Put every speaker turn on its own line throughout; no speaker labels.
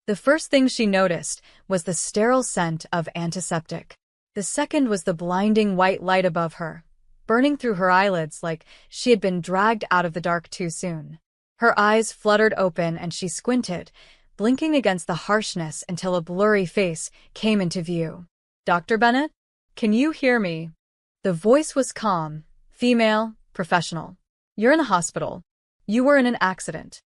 The first thing she noticed was the sterile scent of antiseptic. The second was the blinding white light above her, burning through her eyelids like she had been dragged out of the dark too soon. Her eyes fluttered open and she squinted, blinking against the harshness until a blurry face came into view. "Dr. Bennett? Can you hear me?" The voice was calm, female, professional. "You're in the hospital. You were in an accident."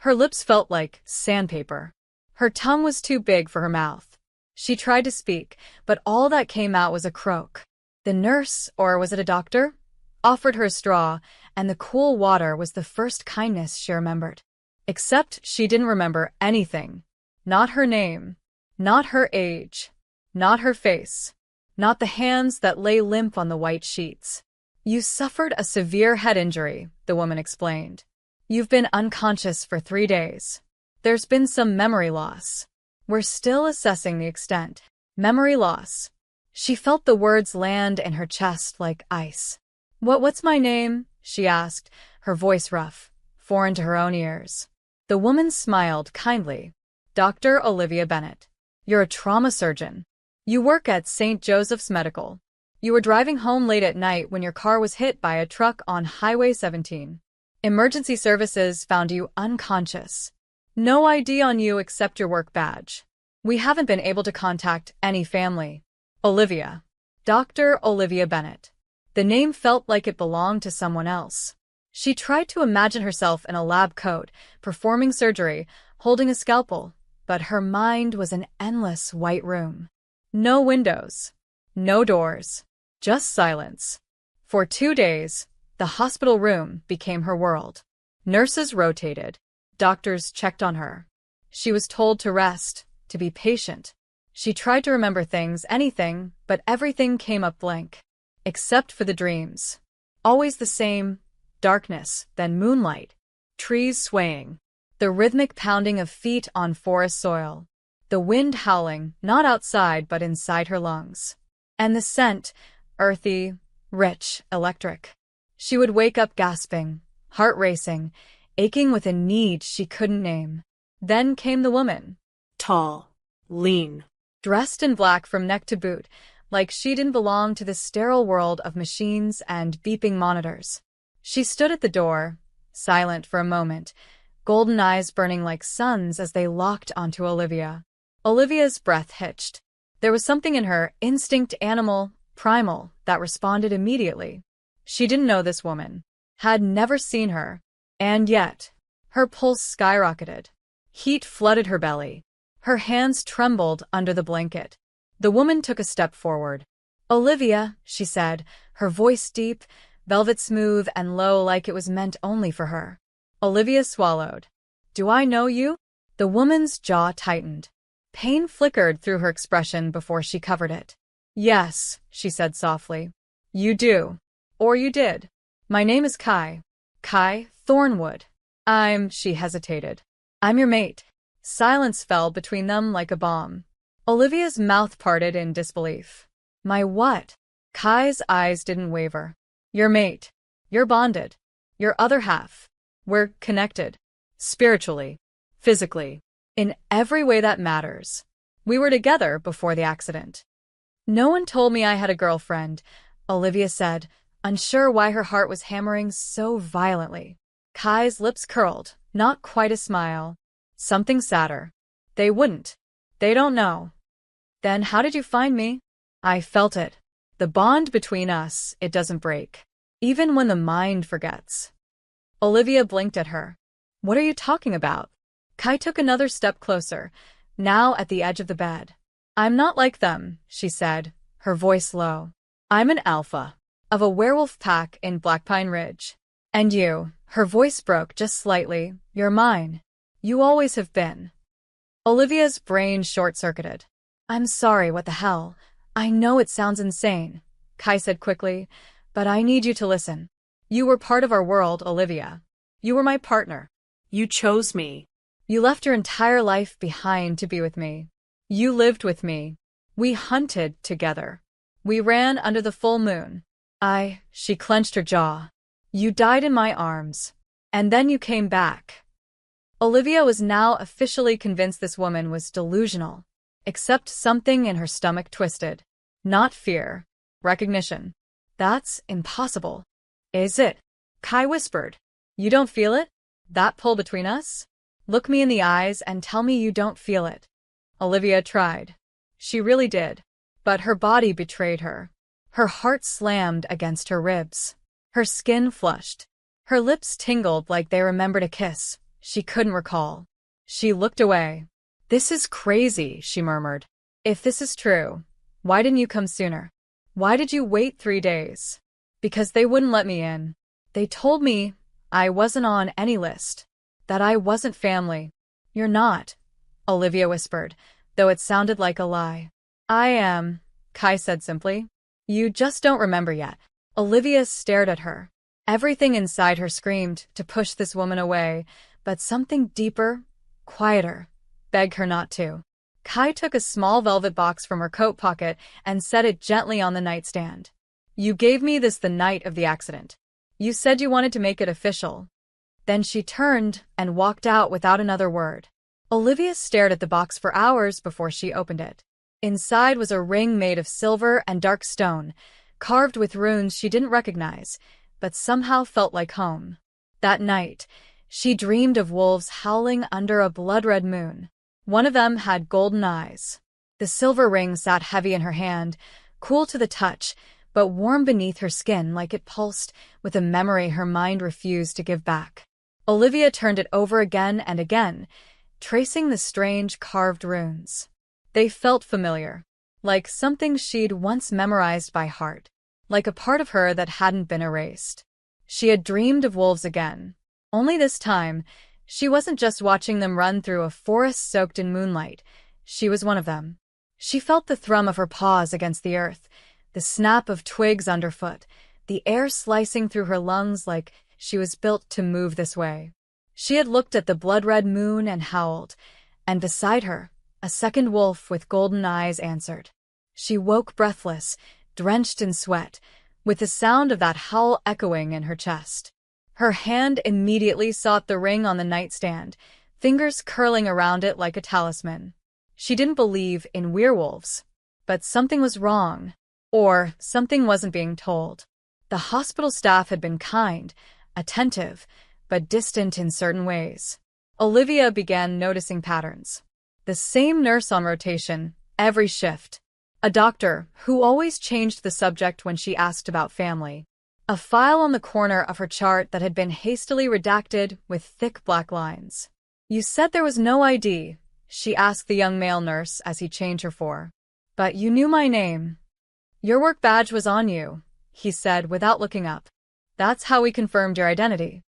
Her lips felt like sandpaper. Her tongue was too big for her mouth. She tried to speak, but all that came out was a croak. The nurse, or was it a doctor, offered her a straw, and the cool water was the first kindness she remembered. Except she didn't remember anything. Not her name. Not her age. Not her face. Not the hands that lay limp on the white sheets. "You suffered a severe head injury," the woman explained. "You've been unconscious for 3 days. There's been some memory loss. We're still assessing the extent." Memory loss. She felt the words land in her chest like ice. What's my name?" she asked, her voice rough, foreign to her own ears. The woman smiled kindly. "Dr. Olivia Bennett. You're a trauma surgeon. You work at St. Joseph's Medical. You were driving home late at night when your car was hit by a truck on Highway 17. Emergency services found you unconscious. No ID on you except your work badge. We haven't been able to contact any family. Olivia. Dr. Olivia Bennett." The name felt like it belonged to someone else. She tried to imagine herself in a lab coat, performing surgery, holding a scalpel, but her mind was an endless white room. No windows. No doors. Just silence. For 2 days, the hospital room became her world. Nurses rotated. Doctors checked on her. She was told to rest, to be patient. She tried to remember things, anything, but everything came up blank. Except for the dreams. Always the same. Darkness, then moonlight. Trees swaying. The rhythmic pounding of feet on forest soil. The wind howling, not outside but inside her lungs. And the scent, earthy, rich, electric. She would wake up gasping, heart racing, aching with a need she couldn't name. Then came the woman.
Tall, lean.
Dressed in black from neck to boot, like she didn't belong to the sterile world of machines and beeping monitors. She stood at the door, silent for a moment, golden eyes burning like suns as they locked onto Olivia. Olivia's breath hitched. There was something in her, instinct, animal, primal, that responded immediately. She didn't know this woman, had never seen her, and yet, her pulse skyrocketed. Heat flooded her belly. Her hands trembled under the blanket. The woman took a step forward. "Olivia," she said, her voice deep, velvet smooth and low like it was meant only for her. Olivia swallowed. "Do I know you?" The woman's jaw tightened. Pain flickered through her expression before she covered it. "Yes," she said softly. "You do. Or you did. My name is Kai. Kai Thornwood. She hesitated. "I'm your mate." Silence fell between them like a bomb. Olivia's mouth parted in disbelief. "My what?" Kai's eyes didn't waver. "Your mate. You're bonded. Your other half. We're connected. Spiritually. Physically. In every way that matters. We were together before the accident." "No one told me I had a girlfriend," Olivia said, unsure why her heart was hammering so violently. Kai's lips curled, not quite a smile. Something sadder. "They wouldn't. They don't know." "Then how did you find me?" "I felt it. The bond between us, it doesn't break. Even when the mind forgets." Olivia blinked at her. "What are you talking about?" Kai took another step closer, now at the edge of the bed. "I'm not like them," she said, her voice low. "I'm an alpha. Of a werewolf pack in Blackpine Ridge. And you," her voice broke just slightly, "you're mine. You always have been." Olivia's brain short-circuited. "I'm sorry, what the hell? I know it sounds insane," Kai said quickly, "but I need you to listen. You were part of our world, Olivia. You were my partner.
You chose me.
You left your entire life behind to be with me. You lived with me. We hunted together. We ran under the full moon. She clenched her jaw. You died in my arms. And then you came back." Olivia was now officially convinced this woman was delusional. Except something in her stomach twisted. Not fear. Recognition. That's impossible. Is it? Kai whispered. You don't feel it? That pull between us? Look me in the eyes and tell me you don't feel it. Olivia tried. She really did. But her body betrayed her. Her heart slammed against her ribs. Her skin flushed. Her lips tingled like they remembered a kiss she couldn't recall. She looked away. This is crazy, she murmured. If this is true, why didn't you come sooner? Why did you wait 3 days? Because they wouldn't let me in. They told me I wasn't on any list, that I wasn't family. You're not, Olivia whispered, though it sounded like a lie. I am, Kai said simply. You just don't remember yet. Olivia stared at her. Everything inside her screamed to push this woman away, but something deeper, quieter, begged her not to. Kai took a small velvet box from her coat pocket and set it gently on the nightstand. You gave me this the night of the accident. You said you wanted to make it official. Then she turned and walked out without another word. Olivia stared at the box for hours before she opened it. Inside was a ring made of silver and dark stone, carved with runes she didn't recognize, but somehow felt like home. That night, she dreamed of wolves howling under a blood-red moon. One of them had golden eyes. The silver ring sat heavy in her hand, cool to the touch, but warm beneath her skin like it pulsed with a memory her mind refused to give back. Olivia turned it over again and again, tracing the strange carved runes. They felt familiar, like something she'd once memorized by heart, like a part of her that hadn't been erased. She had dreamed of wolves again. Only this time, she wasn't just watching them run through a forest soaked in moonlight. She was one of them. She felt the thrum of her paws against the earth, the snap of twigs underfoot, the air slicing through her lungs like she was built to move this way. She had looked at the blood-red moon and howled, and beside her, a second wolf with golden eyes answered. She woke breathless, drenched in sweat, with the sound of that howl echoing in her chest. Her hand immediately sought the ring on the nightstand, fingers curling around it like a talisman. She didn't believe in werewolves, but something was wrong, or something wasn't being told. The hospital staff had been kind, attentive, but distant in certain ways. Olivia began noticing patterns. The same nurse on rotation, every shift. A doctor who always changed the subject when she asked about family. A file on the corner of her chart that had been hastily redacted with thick black lines. You said there was no ID, she asked the young male nurse as he changed her for. But you knew my name. Your work badge was on you, he said without looking up. That's how we confirmed your identity.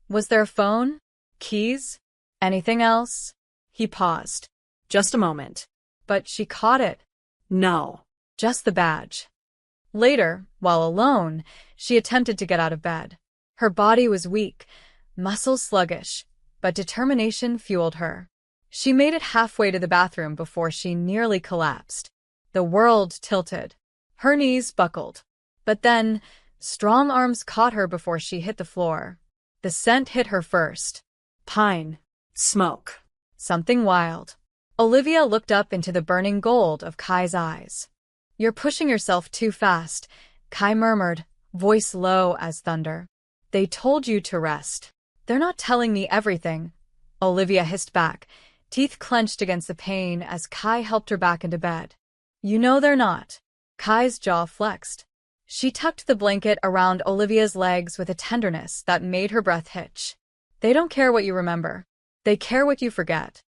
Was there a phone? Keys? Anything else? He paused.
Just a moment.
But she caught it.
No.
Just the badge. Later, while alone, she attempted to get out of bed. Her body was weak, muscles sluggish, but determination fueled her. She made it halfway to the bathroom before she nearly collapsed. The world tilted. Her knees buckled. But then, strong arms caught her before she hit the floor. The scent hit her first.
Pine. Smoke.
Something wild. Olivia looked up into the burning gold of Kai's eyes. You're pushing yourself too fast, Kai murmured, voice low as thunder. They told you to rest. They're not telling me everything, Olivia hissed back, teeth clenched against the pain as Kai helped her back into bed. You know they're not. Kai's jaw flexed. She tucked the blanket around Olivia's legs with a tenderness that made her breath hitch. They don't care what you remember. They care what you forget.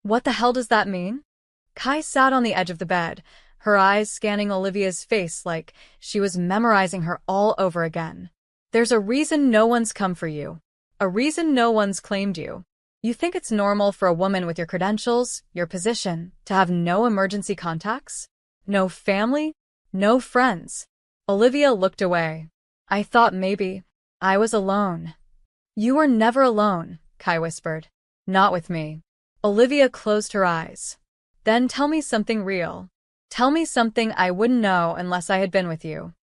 What the hell does that mean? Kai sat on the edge of the bed, her eyes scanning Olivia's face like she was memorizing her all over again. There's a reason no one's come for you. A reason no one's claimed you. You think it's normal for a woman with your credentials, your position, to have no emergency contacts? No family? No friends? Olivia looked away. I thought maybe I was alone. You were never alone, Kai whispered. Not with me. Olivia closed her eyes. Then tell me something real. Tell me something I wouldn't know unless I had been with you.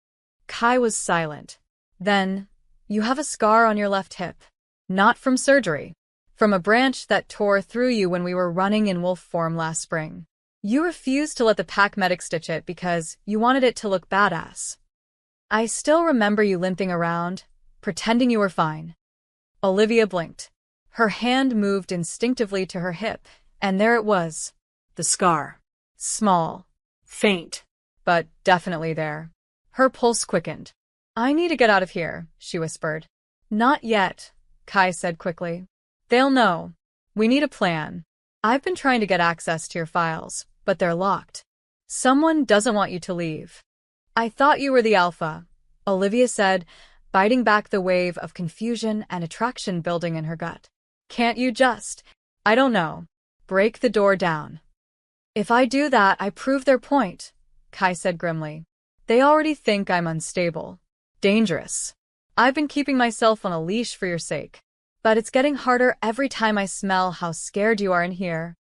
Kai was silent. Then, you have a scar on your left hip. Not from surgery. From a branch that tore through you when we were running in wolf form last spring. You refused to let the pack medic stitch it because you wanted it to look badass. I still remember you limping around, pretending you were fine. Olivia blinked. Her hand moved instinctively to her hip, and there it was.
The scar.
Small.
Faint.
But definitely there. Her pulse quickened. I need to get out of here, she whispered. Not yet, Kai said quickly. They'll know. We need a plan. I've been trying to get access to your files, but they're locked. Someone doesn't want you to leave. I thought you were the alpha, Olivia said, biting back the wave of confusion and attraction building in her gut. Can't you just, I don't know, break the door down? If I do that, I prove their point, Kai said grimly. They already think I'm unstable. Dangerous. I've been keeping myself on a leash for your sake. But it's getting harder every time I smell how scared you are in here.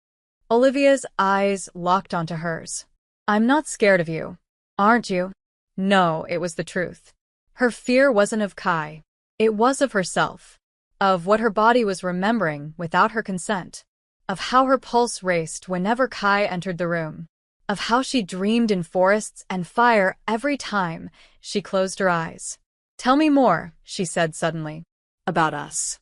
Olivia's eyes locked onto hers. I'm not scared of you. Aren't you? No, it was the truth. Her fear wasn't of Kai. It was of herself. Of what her body was remembering without her consent. Of how her pulse raced whenever Kai entered the room. Of how she dreamed in forests and fire every time she closed her eyes. Tell me more, she said suddenly.
About us.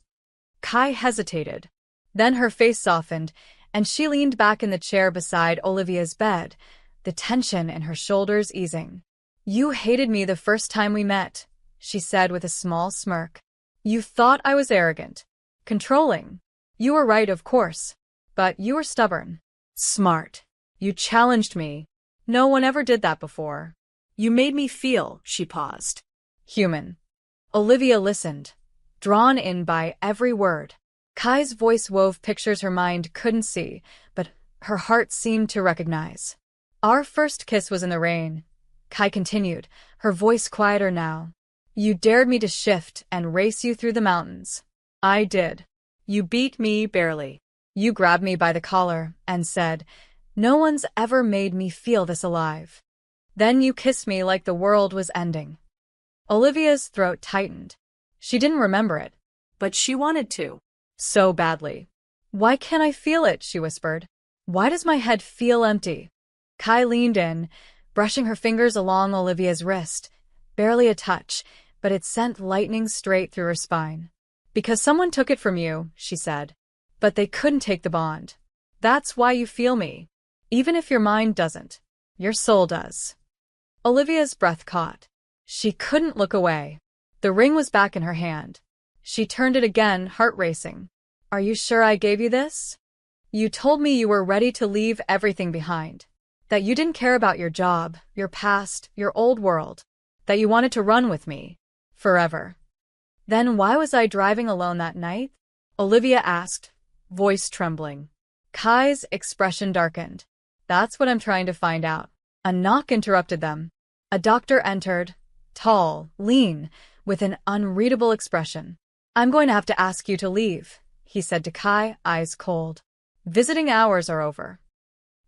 Kai hesitated. Then her face softened, and she leaned back in the chair beside Olivia's bed, the tension in her shoulders easing. You hated me the first time we met, she said with a small smirk. You thought I was arrogant. Controlling. You were right, of course. But you were stubborn. Smart. You challenged me. No one ever did that before.
You made me feel, she paused.
Human. Olivia listened, drawn in by every word. Kai's voice wove pictures her mind couldn't see, but her heart seemed to recognize. Our first kiss was in the rain, Kai continued, her voice quieter now. You dared me to shift and race you through the mountains. I did. You beat me barely. You grabbed me by the collar and said, no one's ever made me feel this alive. Then you kissed me like the world was ending. Olivia's throat tightened. She didn't remember it.
But she wanted to.
So badly. Why can't I feel it, she whispered. Why does my head feel empty? Kai leaned in, brushing her fingers along Olivia's wrist. Barely a touch, but it sent lightning straight through her spine. Because someone took it from you, she said. But they couldn't take the bond. That's why you feel me. Even if your mind doesn't, your soul does. Olivia's breath caught. She couldn't look away. The ring was back in her hand. She turned it again, heart racing. Are you sure I gave you this? You told me you were ready to leave everything behind. That you didn't care about your job, your past, your old world. That you wanted to run with me. Forever. Then why was I driving alone that night? Olivia asked, voice trembling. Kai's expression darkened. That's what I'm trying to find out. A knock interrupted them. A doctor entered, tall, lean, with an unreadable expression. I'm going to have to ask you to leave, he said to Kai, eyes cold. Visiting hours are over.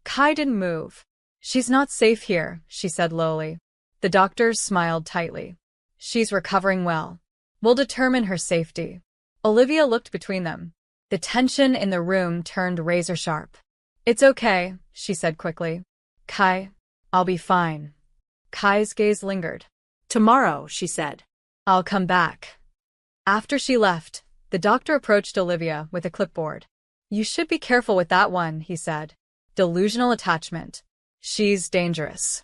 Kai didn't move. She's not safe here, she said lowly. The doctor smiled tightly. She's recovering well. We'll determine her safety. Olivia looked between them. The tension in the room turned razor sharp. It's okay, she said quickly. Kai, I'll be fine. Kai's gaze lingered.
Tomorrow, she said.
I'll come back. After she left, the doctor approached Olivia with a clipboard. You should be careful with that one, he said. Delusional attachment. She's dangerous.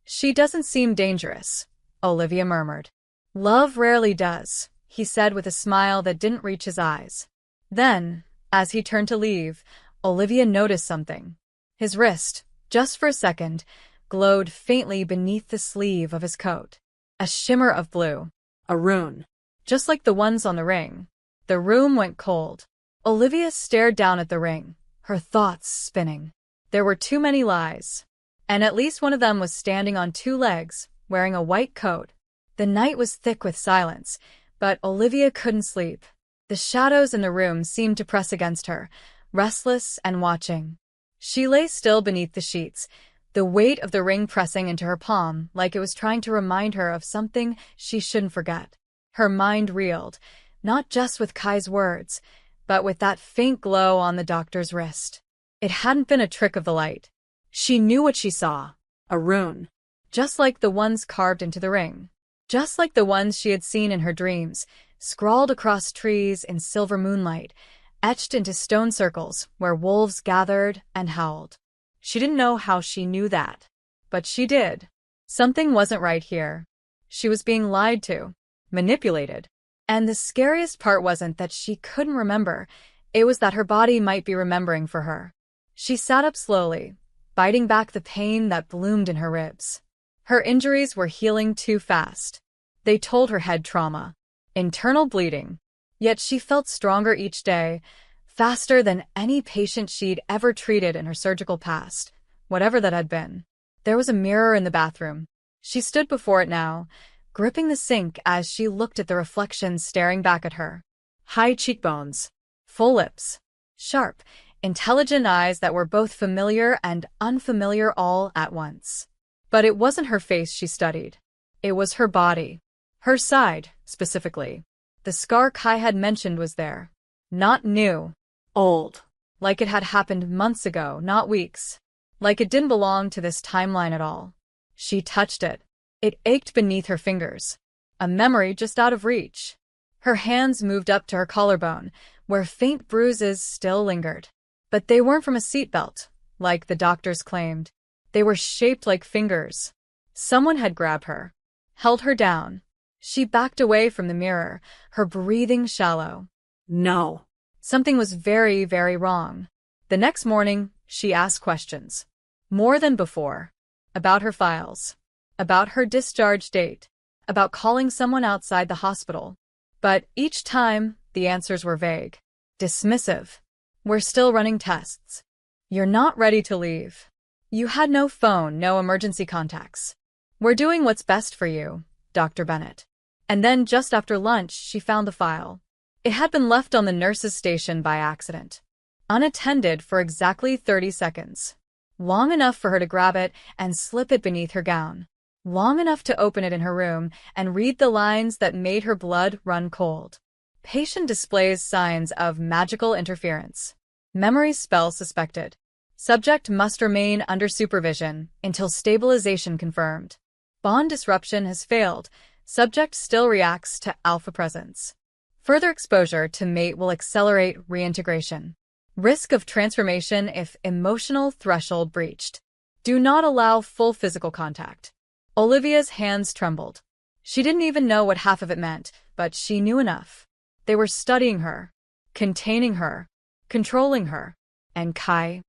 She doesn't seem dangerous, Olivia murmured. Love rarely does, he said with a smile that didn't reach his eyes. Then, as he turned to leave, Olivia noticed something. His wrist, just for a second, glowed faintly beneath the sleeve of his coat. A shimmer of blue.
A rune.
Just like the ones on the ring. The room went cold. Olivia stared down at the ring, her thoughts spinning. There were too many lies. And at least one of them was standing on two legs, wearing a white coat. The night was thick with silence, but Olivia couldn't sleep. The shadows in the room seemed to press against her, restless and watching. She lay still beneath the sheets, the weight of the ring pressing into her palm like it was trying to remind her of something she shouldn't forget. Her mind reeled, not just with Kai's words, but with that faint glow on the doctor's wrist. It hadn't been a trick of the light.
She knew what she saw. A rune.
Just like the ones carved into the ring. Just like the ones she had seen in her dreams, scrawled across trees in silver moonlight, etched into stone circles where wolves gathered and howled. She didn't know how she knew that, but she did. Something wasn't right here. She was being lied to, manipulated. And the scariest part wasn't that she couldn't remember, it was that her body might be remembering for her. She sat up slowly, biting back the pain that bloomed in her ribs. Her injuries were healing too fast. They told her head trauma, internal bleeding. Yet she felt stronger each day, faster than any patient she'd ever treated in her surgical past, whatever that had been. There was a mirror in the bathroom. She stood before it now, gripping the sink as she looked at the reflection staring back at her.
High cheekbones.
Full lips. Sharp, intelligent eyes that were both familiar and unfamiliar all at once. But it wasn't her face she studied. It was her body. Her side, specifically. The scar Kai had mentioned was there. Not new.
Old.
Like it had happened months ago, not weeks. Like it didn't belong to this timeline at all. She touched it. It ached beneath her fingers. A memory just out of reach. Her hands moved up to her collarbone, where faint bruises still lingered. But they weren't from a seatbelt, like the doctors claimed. They were shaped like fingers. Someone had grabbed her, held her down. She backed away from the mirror, her breathing shallow.
No.
Something was very, very wrong. The next morning, she asked questions. More than before. About her files. About her discharge date. About calling someone outside the hospital. But each time, the answers were vague. Dismissive. We're still running tests. You're not ready to leave. You had no phone, no emergency contacts. We're doing what's best for you, Dr. Bennett. And then just after lunch, she found the file. It had been left on the nurse's station by accident. Unattended for exactly 30 seconds. Long enough for her to grab it and slip it beneath her gown. Long enough to open it in her room and read the lines that made her blood run cold. Patient displays signs of magical interference. Memory spell suspected. Subject must remain under supervision until stabilization confirmed. Bond disruption has failed. Subject still reacts to alpha presence. Further exposure to mate will accelerate reintegration. Risk of transformation if emotional threshold breached. Do not allow full physical contact. Olivia's hands trembled. She didn't even know what half of it meant, but she knew enough. They were studying her, containing her, controlling her. And Kai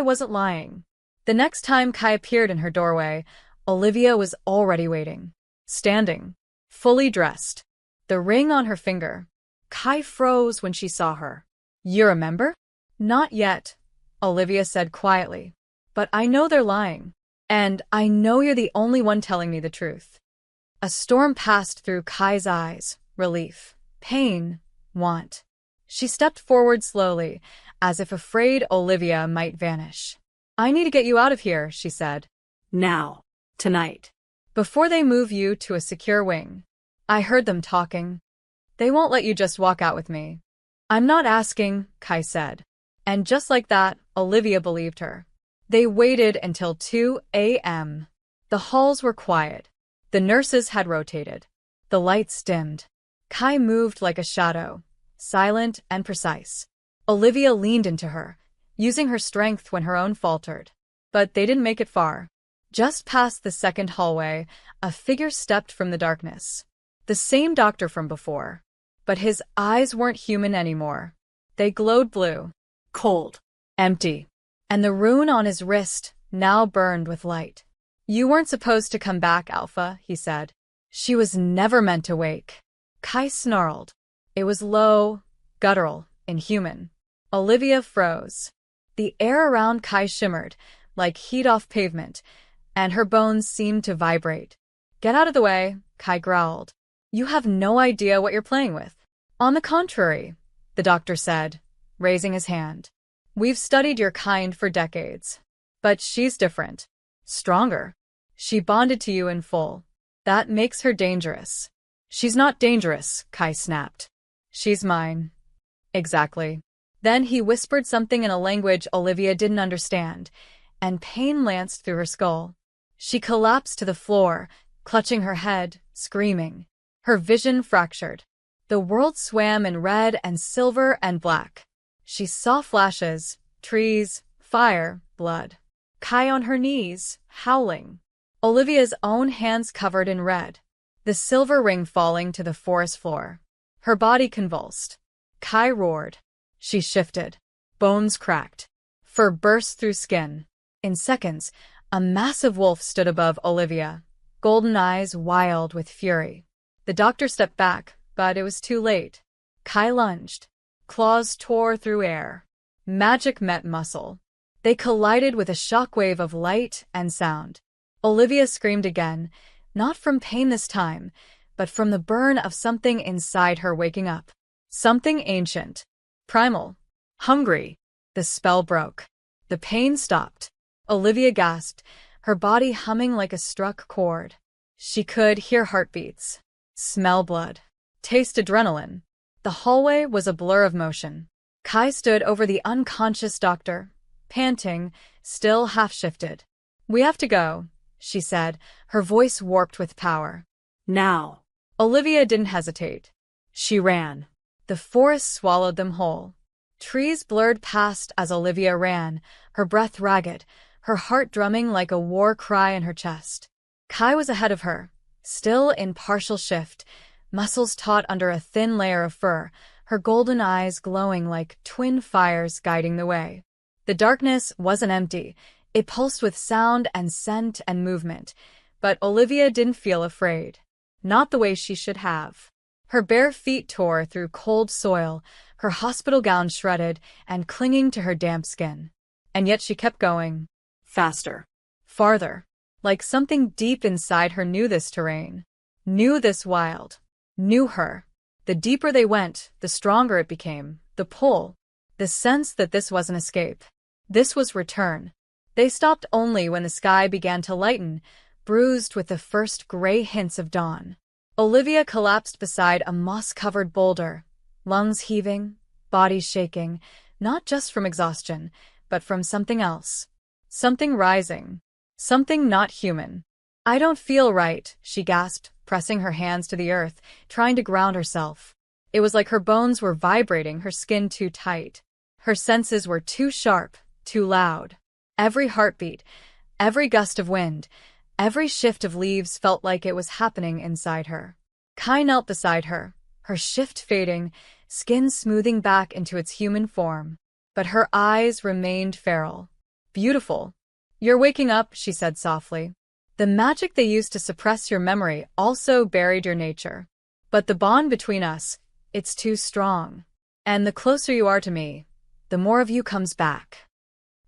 wasn't lying. The next time Kai appeared in her doorway, Olivia was already waiting. Standing. Fully dressed. The ring on her finger. Kai froze when she saw her. You remember? Not yet, Olivia said quietly. But I know they're lying. And I know you're the only one telling me the truth. A storm passed through Kai's eyes. Relief. Pain. Want. She stepped forward slowly, as if afraid Olivia might vanish. I need to get you out of here, she said.
Now. Tonight.
Before they move you to a secure wing. I heard them talking. They won't let you just walk out with me. I'm not asking, Kai said. And just like that, Olivia believed her. They waited until 2 a.m. The halls were quiet. The nurses had rotated. The lights dimmed. Kai moved like a shadow, silent and precise. Olivia leaned into her, using her strength when her own faltered. But they didn't make it far. Just past the second hallway, a figure stepped from the darkness. The same doctor from before. But his eyes weren't human anymore. They glowed blue.
Cold.
Empty. And the rune on his wrist now burned with light. You weren't supposed to come back, Alpha, he said. She was never meant to wake. Kai snarled. It was low, guttural, inhuman. Olivia froze. The air around Kai shimmered, like heat off pavement, and her bones seemed to vibrate. Get out of the way, Kai growled. You have no idea what you're playing with. On the contrary, the doctor said, raising his hand. We've studied your kind for decades. But she's different. Stronger. She bonded to you in full. That makes her dangerous. She's not dangerous, Kai snapped. She's mine. Exactly. Then he whispered something in a language Olivia didn't understand, and pain lanced through her skull. She collapsed to the floor, clutching her head, screaming. Her vision fractured. The world swam in red and silver and black. She saw flashes, trees, fire, blood. Kai on her knees, howling. Olivia's own hands covered in red. The silver ring falling to the forest floor. Her body convulsed. Kai roared. She shifted. Bones cracked. Fur burst through skin. In seconds, a massive wolf stood above Olivia, golden eyes wild with fury. The doctor stepped back, but it was too late. Kai lunged. Claws tore through air. Magic met muscle. They collided with a shockwave of light and sound. Olivia screamed again, not from pain this time, but from the burn of something inside her waking up. Something ancient. Primal. Hungry. The spell broke. The pain stopped. Olivia gasped, her body humming like a struck chord. She could hear heartbeats, smell blood, taste adrenaline. The hallway was a blur of motion. Kai stood over the unconscious doctor, panting, still half-shifted. "We have to go," she said, her voice warped with power.
Now.
Olivia didn't hesitate. She ran. The forest swallowed them whole. Trees blurred past as Olivia ran, her breath ragged, her heart drumming like a war cry in her chest. Kai was ahead of her, still in partial shift, muscles taut under a thin layer of fur, her golden eyes glowing like twin fires guiding the way. The darkness wasn't empty. It pulsed with sound and scent and movement, but Olivia didn't feel afraid. Not the way she should have. Her bare feet tore through cold soil, her hospital gown shredded and clinging to her damp skin. And yet she kept going.
Faster.
Farther. Like something deep inside her knew this terrain. Knew this wild. Knew her. The deeper they went, the stronger it became. The pull. The sense that this wasn't escape. This was return. They stopped only when the sky began to lighten, bruised with the first gray hints of dawn. Olivia collapsed beside a moss-covered boulder, lungs heaving, body shaking, not just from exhaustion, but from something else. Something rising. Something not human. "I don't feel right," she gasped, pressing her hands to the earth, trying to ground herself. It was like her bones were vibrating, her skin too tight. Her senses were too sharp, too loud. Every heartbeat, every gust of wind, every shift of leaves felt like it was happening inside her. Kai knelt beside her, her shift fading, skin smoothing back into its human form. But her eyes remained feral. Beautiful. "You're waking up," she said softly. "The magic they used to suppress your memory also buried your nature. But the bond between us, it's too strong. And the closer you are to me, the more of you comes back."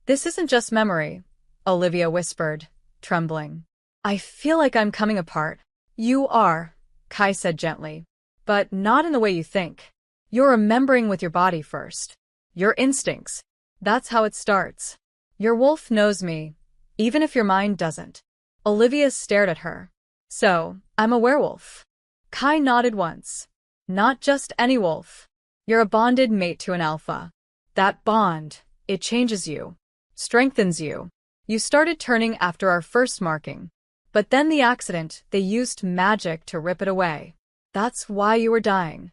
"This isn't just memory," Olivia whispered, trembling. "I feel like I'm coming apart." "You are," Kai said gently. "But not in the way you think. You're remembering with your body first. Your instincts. That's how it starts. Your wolf knows me, even if your mind doesn't." Olivia stared at her. "So, I'm a werewolf?" Kai nodded once. "Not just any wolf. You're a bonded mate to an alpha. That bond, it changes you. Strengthens you. You started turning after our first marking. But then the accident, they used magic to rip it away. That's why you were dying."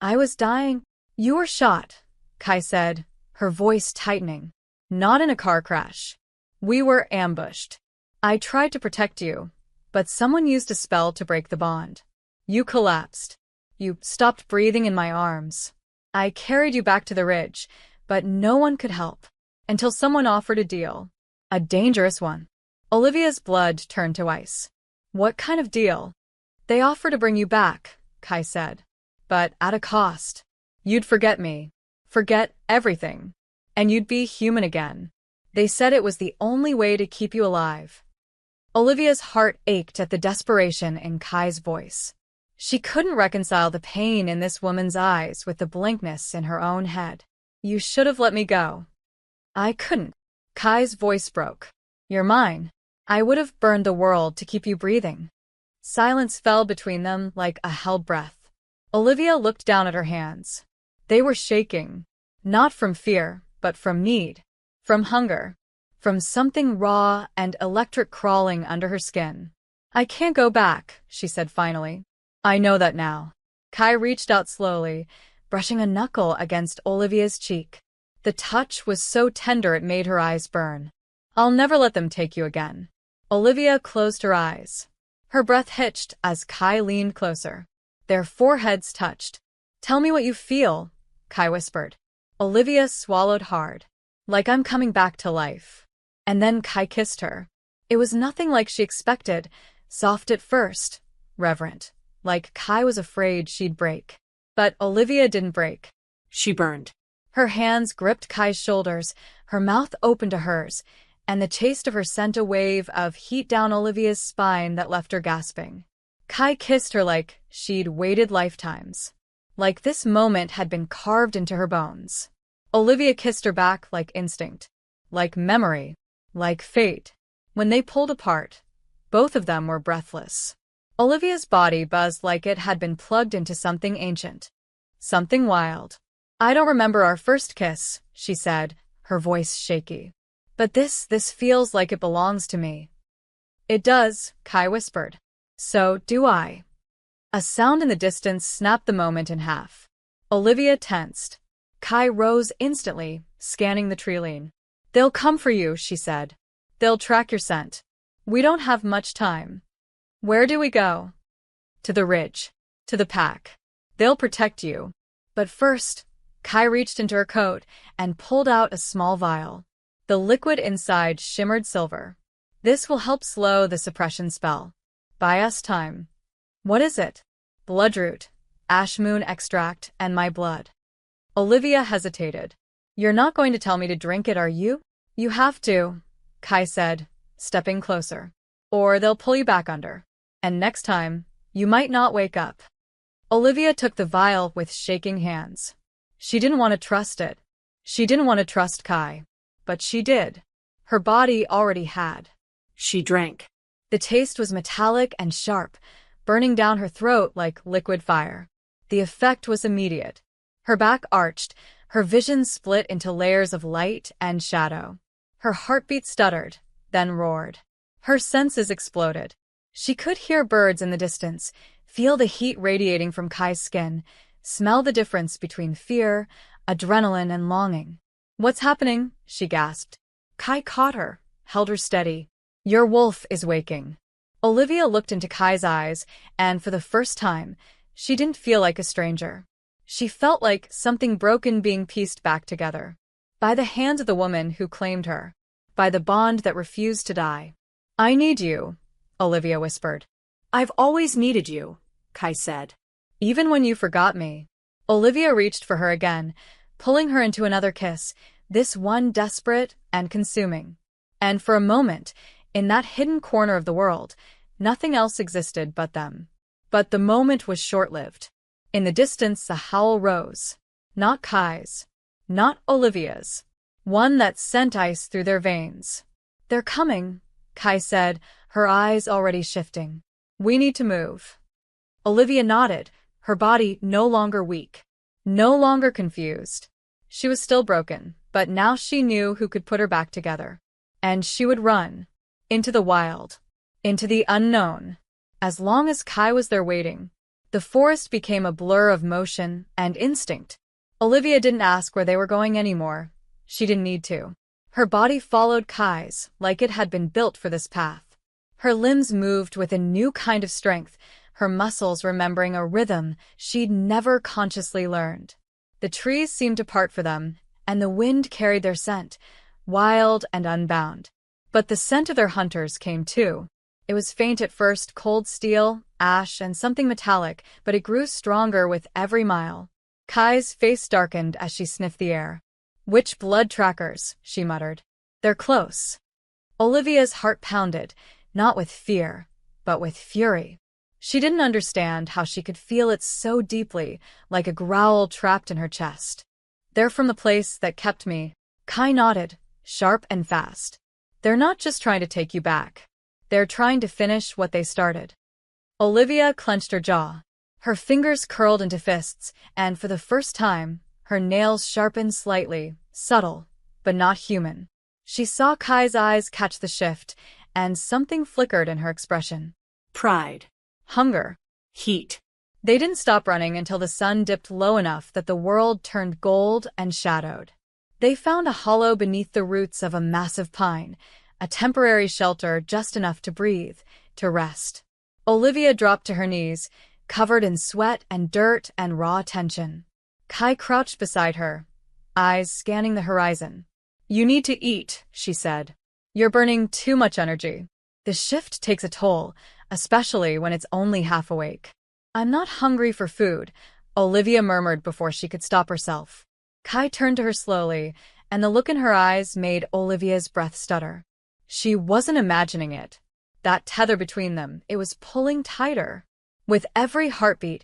"I was dying?" "You were shot," Kai said, her voice tightening. "Not in a car crash. We were ambushed. I tried to protect you, but someone used a spell to break the bond. You collapsed. You stopped breathing in my arms. I carried you back to the ridge, but no one could help. Until someone offered a deal. A dangerous one." Olivia's blood turned to ice. "What kind of deal?" "They offer to bring you back," Kai said. "But at a cost. You'd forget me. Forget everything. And you'd be human again. They said it was the only way to keep you alive." Olivia's heart ached at the desperation in Kai's voice. She couldn't reconcile the pain in this woman's eyes with the blankness in her own head. "You should have let me go." "I couldn't." Kai's voice broke. "You're mine. I would have burned the world to keep you breathing." Silence fell between them like a held breath. Olivia looked down at her hands. They were shaking. Not from fear, but from need. From hunger. From something raw and electric crawling under her skin. I can't go back, she said finally. I know that now. Kai reached out slowly, brushing a knuckle against Olivia's cheek. The touch was so tender it made her eyes burn. I'll never let them take you again. Olivia closed her eyes. Her breath hitched as Kai leaned closer. Their foreheads touched. Tell me what you feel, Kai whispered. Olivia swallowed hard. Like I'm coming back to life. And then Kai kissed her. It was nothing like she expected, soft at first, reverent, like Kai was afraid she'd break. But Olivia didn't break.
She burned.
Her hands gripped Kai's shoulders, her mouth open to hers, and the taste of her sent a wave of heat down Olivia's spine that left her gasping. Kai kissed her like she'd waited lifetimes. Like this moment had been carved into her bones. Olivia kissed her back like instinct, like memory, like fate. When they pulled apart, both of them were breathless. Olivia's body buzzed like it had been plugged into something ancient. Something wild. I don't remember our first kiss, she said, her voice shaky. But this feels like it belongs to me. It does, Kai whispered. So do I. A sound in the distance snapped the moment in half. Olivia tensed. Kai rose instantly, scanning the treeline. They'll come for you, she said. They'll track your scent. We don't have much time. Where do we go? To the ridge. To the pack. They'll protect you. But first, Kai reached into her coat and pulled out a small vial. The liquid inside shimmered silver. This will help slow the suppression spell. Buy us time. What is it? Bloodroot, ash moon extract, and my blood. Olivia hesitated. You're not going to tell me to drink it, are you? You have to, Kai said, stepping closer. Or they'll pull you back under. And next time, you might not wake up. Olivia took the vial with shaking hands. She didn't want to trust it. She didn't want to trust Kai. But she did. Her body already had.
She drank.
The taste was metallic and sharp, burning down her throat like liquid fire. The effect was immediate. Her back arched, her vision split into layers of light and shadow. Her heartbeat stuttered, then roared. Her senses exploded. She could hear birds in the distance, feel the heat radiating from Kai's skin, smell the difference between fear, adrenaline, and longing. What's happening? She gasped. Kai caught her, held her steady. Your wolf is waking. Olivia looked into Kai's eyes, and for the first time, she didn't feel like a stranger. She felt like something broken being pieced back together. By the hand of the woman who claimed her. By the bond that refused to die. I need you, Olivia whispered.
I've always needed you, Kai said.
Even when you forgot me. Olivia reached for her again, pulling her into another kiss, this one desperate and consuming. And for a moment, in that hidden corner of the world, nothing else existed but them. But the moment was short-lived. In the distance, a howl rose. Not Kai's. Not Olivia's. One that sent ice through their veins. They're coming, Kai said, her eyes already shifting. We need to move. Olivia nodded, her body no longer weak. No longer confused. She was still broken, but now she knew who could put her back together. And she would run. Into the wild. Into the unknown. As long as Kai was there waiting. The forest became a blur of motion and instinct. Olivia didn't ask where they were going anymore. She didn't need to. Her body followed Kai's, like it had been built for this path. Her limbs moved with a new kind of strength, her muscles remembering a rhythm she'd never consciously learned. The trees seemed to part for them, and the wind carried their scent, wild and unbound. But the scent of their hunters came too. It was faint at first, cold steel, ash, and something metallic, but it grew stronger with every mile. Kai's face darkened as she sniffed the air. Witch blood trackers, she muttered. They're close. Olivia's heart pounded, not with fear, but with fury. She didn't understand how she could feel it so deeply, like a growl trapped in her chest. They're from the place that kept me. Kai nodded, sharp and fast. They're not just trying to take you back. They're trying to finish what they started. Olivia clenched her jaw. Her fingers curled into fists, and for the first time, her nails sharpened slightly, subtle, but not human. She saw Kai's eyes catch the shift, and something flickered in her expression.
Pride.
Hunger.
Heat.
They didn't stop running until the sun dipped low enough that the world turned gold and shadowed. They found a hollow beneath the roots of a massive pine, a temporary shelter just enough to breathe, to rest. Olivia dropped to her knees, covered in sweat and dirt and raw tension. Kai crouched beside her, eyes scanning the horizon. "You need to eat," she said. "You're burning too much energy. The shift takes a toll, especially when it's only half awake." "I'm not hungry for food," Olivia murmured before she could stop herself. Kai turned to her slowly, and the look in her eyes made Olivia's breath stutter. She wasn't imagining it. That tether between them, it was pulling tighter. With every heartbeat,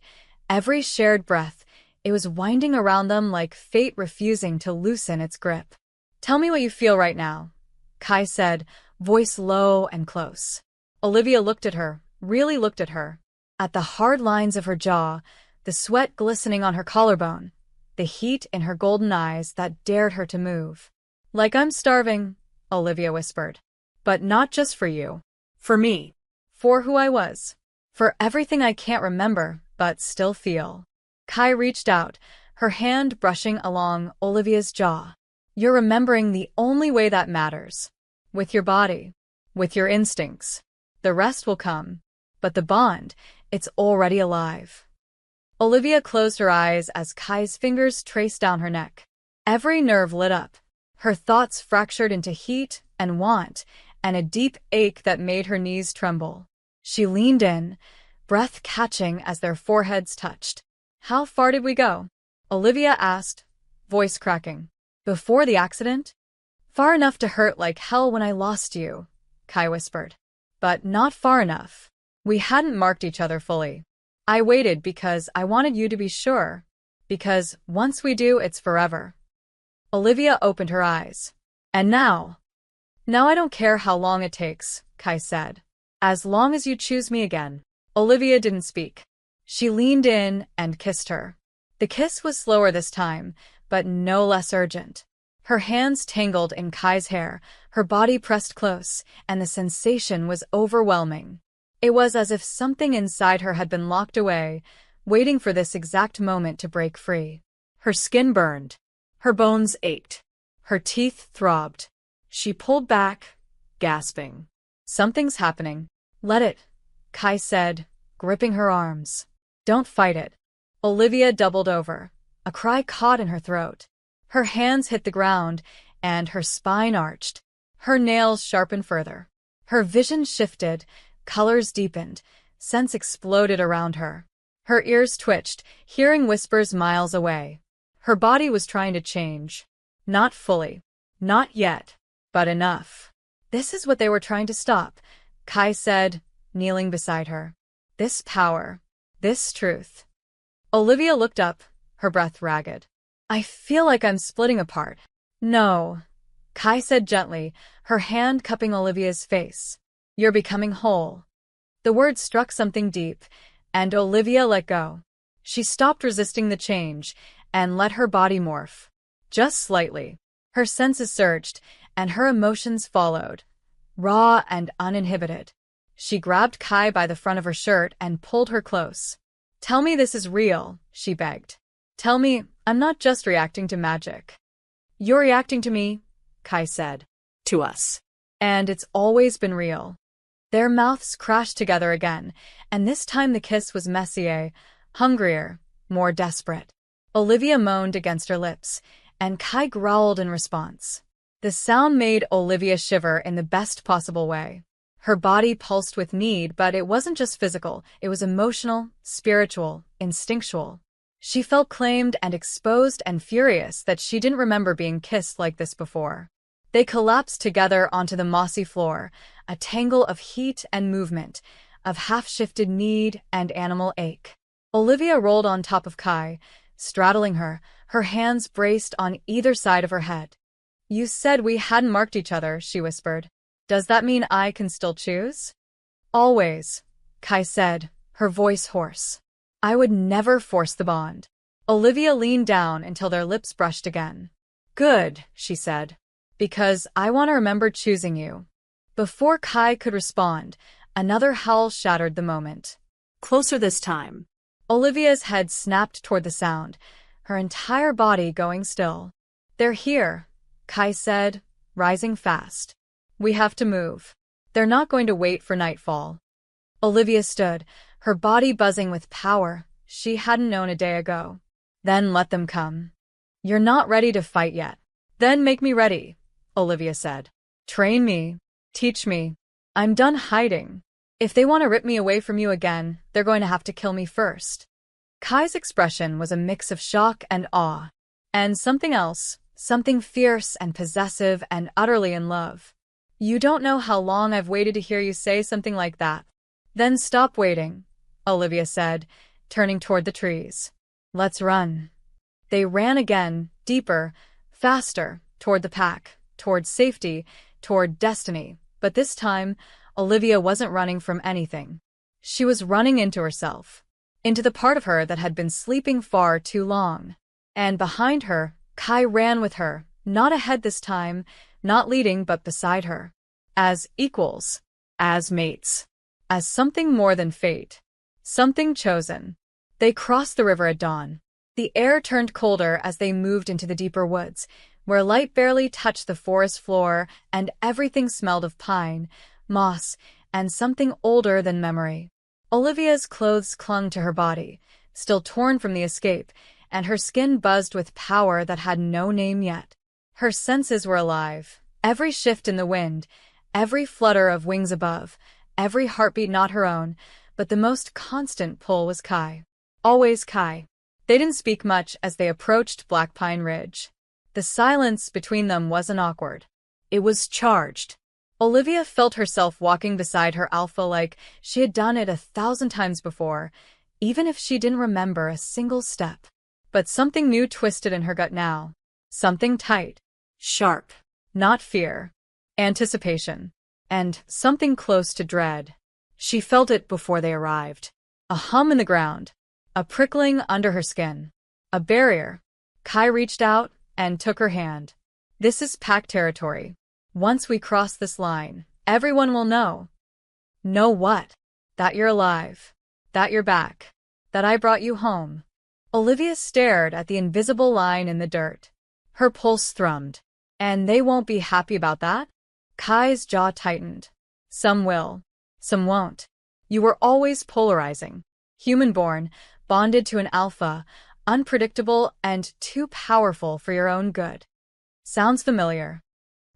every shared breath, it was winding around them like fate refusing to loosen its grip. "Tell me what you feel right now," Kai said, voice low and close. Olivia looked at her, really looked at her. At the hard lines of her jaw, the sweat glistening on her collarbone, the heat in her golden eyes that dared her to move. "Like I'm starving," Olivia whispered. "But not just for you.
For me.
For who I was. For everything I can't remember, but still feel." Kai reached out, her hand brushing along Olivia's jaw. "You're remembering the only way that matters. With your body. With your instincts. The rest will come. But the bond, it's already alive." Olivia closed her eyes as Kai's fingers traced down her neck. Every nerve lit up. Her thoughts fractured into heat and want, and a deep ache that made her knees tremble. She leaned in, breath catching as their foreheads touched. "How far did we go?" Olivia asked, voice cracking. "Before the accident?" "Far enough to hurt like hell when I lost you," Kai whispered. "But not far enough. We hadn't marked each other fully. I waited because I wanted you to be sure. Because once we do, it's forever." Olivia opened her eyes. "And now?" "Now I don't care how long it takes," Kai said. "As long as you choose me again." Olivia didn't speak. She leaned in and kissed her. The kiss was slower this time, but no less urgent. Her hands tangled in Kai's hair, her body pressed close, and the sensation was overwhelming. It was as if something inside her had been locked away, waiting for this exact moment to break free. Her skin burned. Her bones ached. Her teeth throbbed. She pulled back, gasping. "Something's happening. Let it," Kai said, gripping her arms. "Don't fight it." Olivia doubled over, a cry caught in her throat. Her hands hit the ground, and her spine arched. Her nails sharpened further. Her vision shifted, colors deepened, scents exploded around her. Her ears twitched, hearing whispers miles away. Her body was trying to change. Not fully. Not yet. But enough. "This is what they were trying to stop," Kai said, kneeling beside her. "This power. This truth." Olivia looked up, her breath ragged. "I feel like I'm splitting apart." "No," Kai said gently, her hand cupping Olivia's face. "You're becoming whole." The word struck something deep, and Olivia let go. She stopped resisting the change and let her body morph. Just slightly. Her senses surged, and her emotions followed, raw and uninhibited. She grabbed Kai by the front of her shirt and pulled her close. "Tell me this is real," she begged. "Tell me I'm not just reacting to magic." "You're reacting to me," Kai said.
To us.
"And it's always been real." Their mouths crashed together again, and this time the kiss was messier, hungrier, more desperate. Olivia moaned against her lips, and Kai growled in response. The sound made Olivia shiver in the best possible way. Her body pulsed with need, but it wasn't just physical, it was emotional, spiritual, instinctual. She felt claimed and exposed and furious that she didn't remember being kissed like this before. They collapsed together onto the mossy floor, a tangle of heat and movement, of half-shifted need and animal ache. Olivia rolled on top of Kai, straddling her, her hands braced on either side of her head. "You said we hadn't marked each other," she whispered. "Does that mean I can still choose?" "Always," Kai said, her voice hoarse. "I would never force the bond." Olivia leaned down until their lips brushed again. Good, she said. Because I want to remember choosing you. Before Kai could respond, another howl shattered the moment.
Closer this time.
Olivia's head snapped toward the sound, her entire body going still. They're here, Kai said, rising fast. We have to move. They're not going to wait for nightfall. Olivia stood, her body buzzing with power she hadn't known a day ago. Then let them come. You're not ready to fight yet. Then make me ready, Olivia said. Train me. Teach me. I'm done hiding. If they want to rip me away from you again, they're going to have to kill me first. Kai's expression was a mix of shock and awe. And something else, something fierce and possessive and utterly in love. You don't know how long I've waited to hear you say something like that. Then stop waiting, Olivia said, turning toward the trees. Let's run. They ran again, deeper, faster, toward the pack, toward safety, toward destiny. But this time, Olivia wasn't running from anything. She was running into herself, into the part of her that had been sleeping far too long. And behind her, Kai ran with her, not ahead this time, not leading but beside her. As equals, as mates, as something more than fate, something chosen. They crossed the river at dawn. The air turned colder as they moved into the deeper woods, where light barely touched the forest floor and everything smelled of pine, moss, and something older than memory. Olivia's clothes clung to her body, still torn from the escape, and her skin buzzed with power that had no name yet. Her senses were alive. Every shift in the wind, every flutter of wings above, every heartbeat not her own, but the most constant pull was Kai. Always Kai. They didn't speak much as they approached Black Pine Ridge. The silence between them wasn't awkward. It was charged. Olivia felt herself walking beside her alpha like she had done it 1,000 times before, even if she didn't remember a single step. But something new twisted in her gut now. Something tight. Sharp. Not fear. Anticipation. And something close to dread. She felt it before they arrived. A hum in the ground. A prickling under her skin. A barrier. Kai reached out and took her hand. This is pack territory. Once we cross this line, everyone will know. Know what? That you're alive. That you're back. That I brought you home. Olivia stared at the invisible line in the dirt. Her pulse thrummed. And they won't be happy about that? Kai's jaw tightened. Some will. Some won't. You were always polarizing. Human-born, bonded to an alpha, unpredictable and too powerful for your own good. Sounds familiar.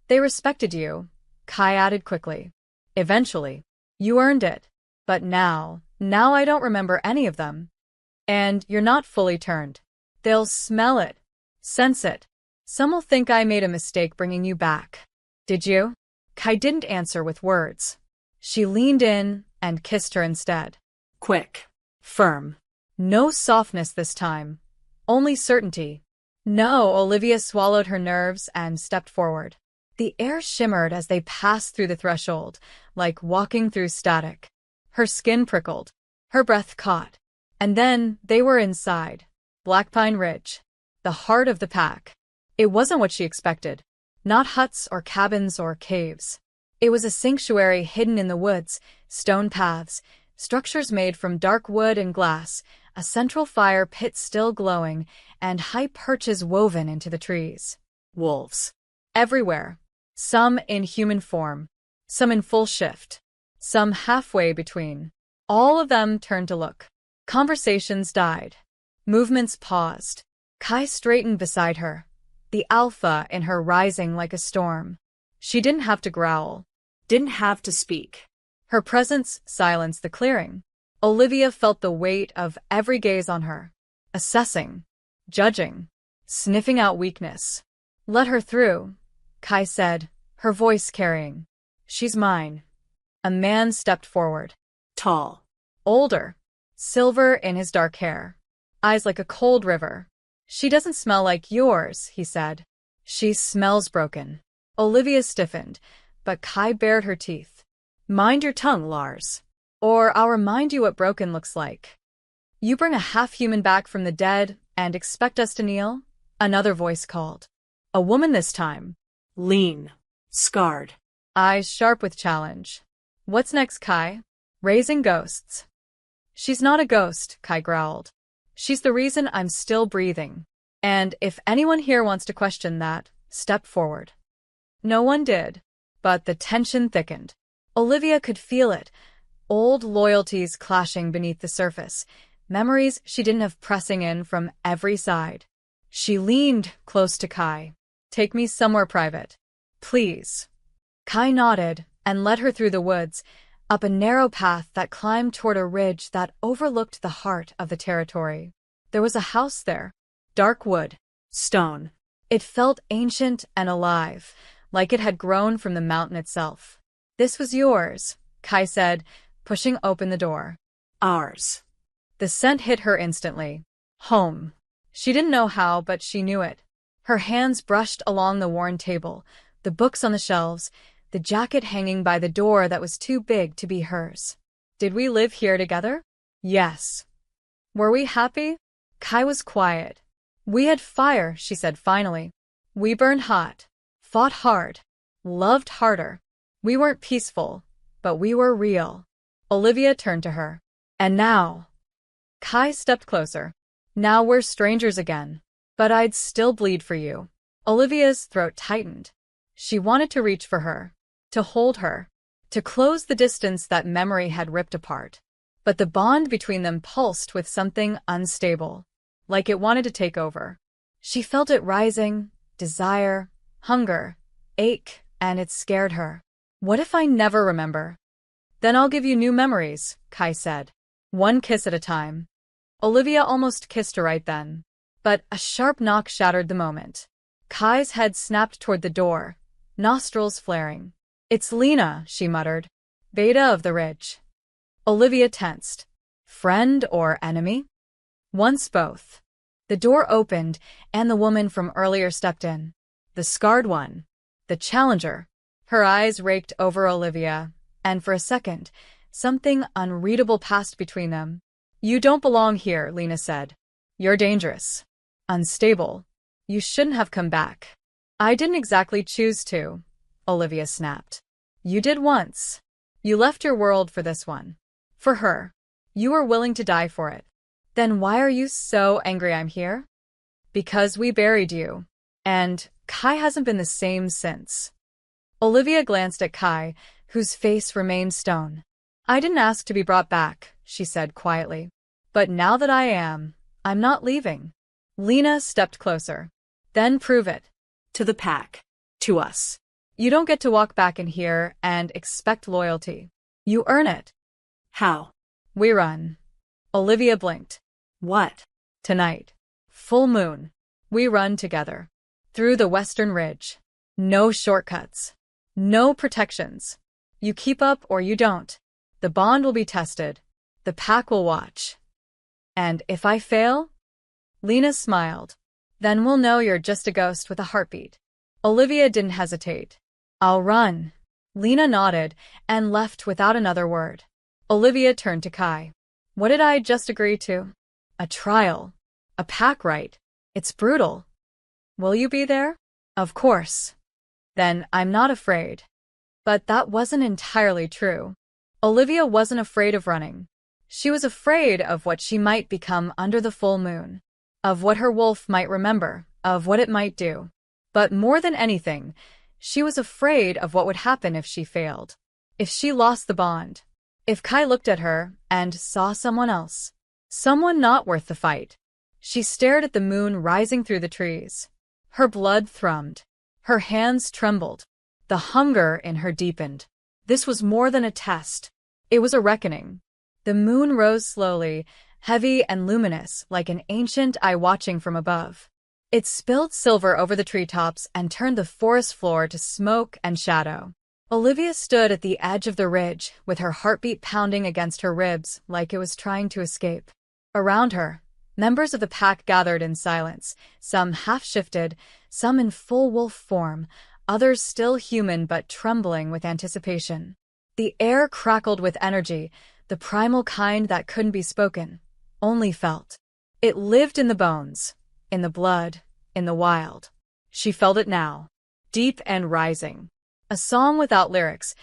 They respected you, Kai added quickly. Eventually. You earned it. But now I don't remember any of them. And you're not fully turned. They'll smell it. Sense it. Some will think I made a mistake bringing you back. Did you? Kai didn't answer with words. She leaned in and kissed her instead. Quick. Firm. No softness this time. Only certainty. No, Olivia swallowed her nerves and stepped forward. The air shimmered as they passed through the threshold, like walking through static. Her skin prickled. Her breath caught. And then they were inside. Black Pine Ridge. The heart of the pack. It wasn't what she expected. Not huts or cabins or caves. It was a sanctuary hidden in the woods, stone paths, structures made from dark wood and glass, a central fire pit still glowing, and high perches woven into the trees. Wolves. Everywhere. Some in human form. Some in full shift. Some halfway between. All of them turned to look. Conversations died. Movements paused. Kai straightened beside her, the alpha in her rising like a storm. She didn't have to growl. Didn't have to speak. Her presence silenced the clearing. Olivia felt the weight of every gaze on her. Assessing. Judging. Sniffing out weakness. Let her through, Kai said, her voice carrying. She's mine. A man stepped forward. Tall. Older. Silver in his dark hair. Eyes like a cold river. She doesn't smell like yours, he said. She smells broken. Olivia stiffened, but Kai bared her teeth. Mind your tongue, Lars. Or I'll remind you what broken looks like. You bring a half-human back from the dead, and expect us to kneel? Another voice called. A woman this time.
Lean. Scarred.
Eyes sharp with challenge. What's next, Kai? Raising ghosts. She's not a ghost, Kai growled. She's the reason I'm still breathing. And if anyone here wants to question that, step forward. No one did, but the tension thickened. Olivia could feel it. Old loyalties clashing beneath the surface, memories she didn't have pressing in from every side. She leaned close to Kai. Take me somewhere private. Please. Kai nodded and led her through the woods, up a narrow path that climbed toward a ridge that overlooked the heart of the territory. There was a house there. Dark wood.
Stone.
It felt ancient and alive, like it had grown from the mountain itself. This was yours, Kai said, pushing open the door.
Ours.
The scent hit her instantly. Home. She didn't know how, but she knew it. Her hands brushed along the worn table, the books on the shelves, the jacket hanging by the door that was too big to be hers. Did we live here together? Yes. Were we happy? Kai was quiet. We had fire, she said finally. We burned hot, fought hard, loved harder. We weren't peaceful, but we were real. Olivia turned to her. And now? Kai stepped closer. Now we're strangers again. But I'd still bleed for you. Olivia's throat tightened. She wanted to reach for her, to hold her, to close the distance that memory had ripped apart. But the bond between them pulsed with something unstable, like it wanted to take over. She felt it rising, desire, hunger, ache, and it scared her. What if I never remember? Then I'll give you new memories, Kai said. One kiss at a time. Olivia almost kissed her right then. But a sharp knock shattered the moment. Kai's head snapped toward the door, nostrils flaring. It's Lena, she muttered. Beta of the Ridge. Olivia tensed. Friend or enemy? Once both. The door opened, and the woman from earlier stepped in. The scarred one. The challenger. Her eyes raked over Olivia, and for a second, something unreadable passed between them. You don't belong here, Lena said. You're dangerous. Unstable. You shouldn't have come back. I didn't exactly choose to, Olivia snapped. You did once. You left your world for this one. For her. You were willing to die for it. Then why are you so angry I'm here? Because we buried you. And Kai hasn't been the same since. Olivia glanced at Kai, whose face remained stone. I didn't ask to be brought back, she said quietly. But now that I am, I'm not leaving. Lena stepped closer. Then prove it.
To the pack. To us.
You don't get to walk back in here and expect loyalty. You earn it.
How?
We run. Olivia blinked.
What?
Tonight. Full moon. We run together. Through the western ridge. No shortcuts. No protections. You keep up or you don't. The bond will be tested. The pack will watch. And if I fail? Lena smiled. Then we'll know you're just a ghost with a heartbeat. Olivia didn't hesitate. I'll run. Lena nodded and left without another word. Olivia turned to Kai. What did I just agree to? A trial. A pack right. It's brutal. Will you be there? Of course. Then I'm not afraid. But that wasn't entirely true. Olivia wasn't afraid of running. She was afraid of what she might become under the full moon. Of what her wolf might remember, of what it might do. But more than anything, she was afraid of what would happen if she failed. If she lost the bond. If Kai looked at her and saw someone else. Someone not worth the fight. She stared at the moon rising through the trees. Her blood thrummed. Her hands trembled. The hunger in her deepened. This was more than a test. It was a reckoning. The moon rose slowly, heavy and luminous like an ancient eye watching from above. It spilled silver over the treetops and turned the forest floor to smoke and shadow. Olivia stood at the edge of the ridge, with her heartbeat pounding against her ribs like it was trying to escape. Around her, members of the pack gathered in silence, some half-shifted, some in full wolf form, others still human but trembling with anticipation. The air crackled with energy, the primal kind that couldn't be spoken, only felt. It lived in the bones, in the blood, in the wild. She felt it now, deep and rising. A song without lyrics,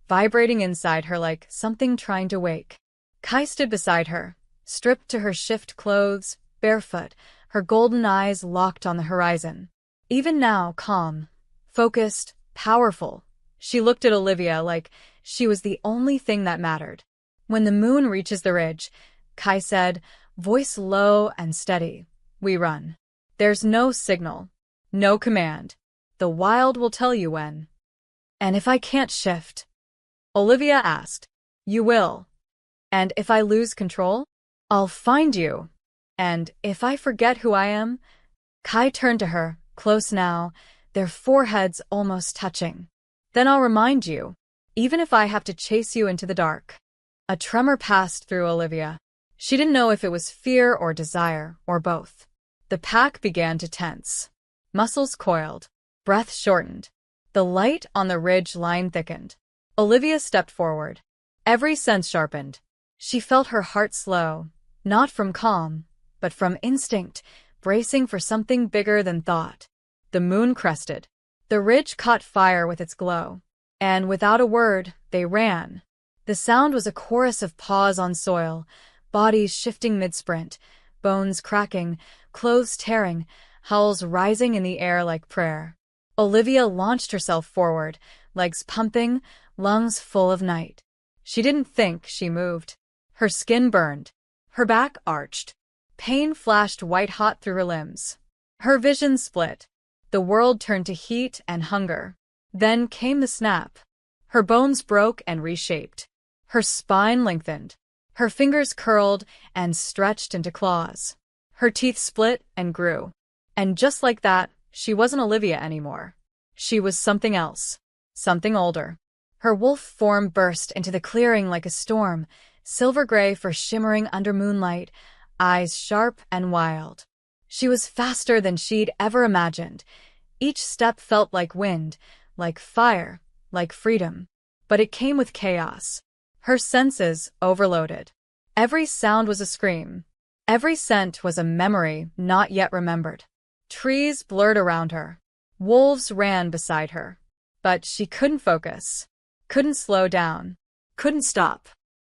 vibrating inside her like something trying to wake. Kai stood beside her, stripped to her shift clothes, barefoot, her golden eyes locked on the horizon. Even now, calm, focused, powerful, she looked at Olivia like she was the only thing that mattered. When the moon reaches the ridge, Kai said, voice low and steady, we run. There's no signal, no command. The wild will tell you when. And if I can't shift? Olivia asked. You will. And if I lose control? I'll find you. And if I forget who I am? Kai turned to her, close now, their foreheads almost touching. Then I'll remind you, even if I have to chase you into the dark. A tremor passed through Olivia. She didn't know if it was fear or desire, or both. The pack began to tense. Muscles coiled. Breath shortened. The light on the ridge line thickened. Olivia stepped forward. Every sense sharpened. She felt her heart slow, not from calm, but from instinct, bracing for something bigger than thought. The moon crested. The ridge caught fire with its glow. And without a word, they ran. The sound was a chorus of paws on soil, bodies shifting mid-sprint, bones cracking, clothes tearing, howls rising in the air like prayer. Olivia launched herself forward, legs pumping, lungs full of night. She didn't think, she moved. Her skin burned. Her back arched. Pain flashed white-hot through her limbs. Her vision split. The world turned to heat and hunger. Then came the snap. Her bones broke and reshaped. Her spine lengthened. Her fingers curled and stretched into claws. Her teeth split and grew. And just like that, she wasn't Olivia anymore. She was something else. Something older. Her wolf form burst into the clearing like a storm, silver gray for shimmering under moonlight, eyes sharp and wild. She was faster than she'd ever imagined. Each step felt like wind, like fire, like freedom. But it came with chaos. Her senses overloaded. Every sound was a scream. Every scent was a memory not yet remembered. Trees blurred around her. Wolves ran beside her. But she couldn't focus. Couldn't slow down. Couldn't stop.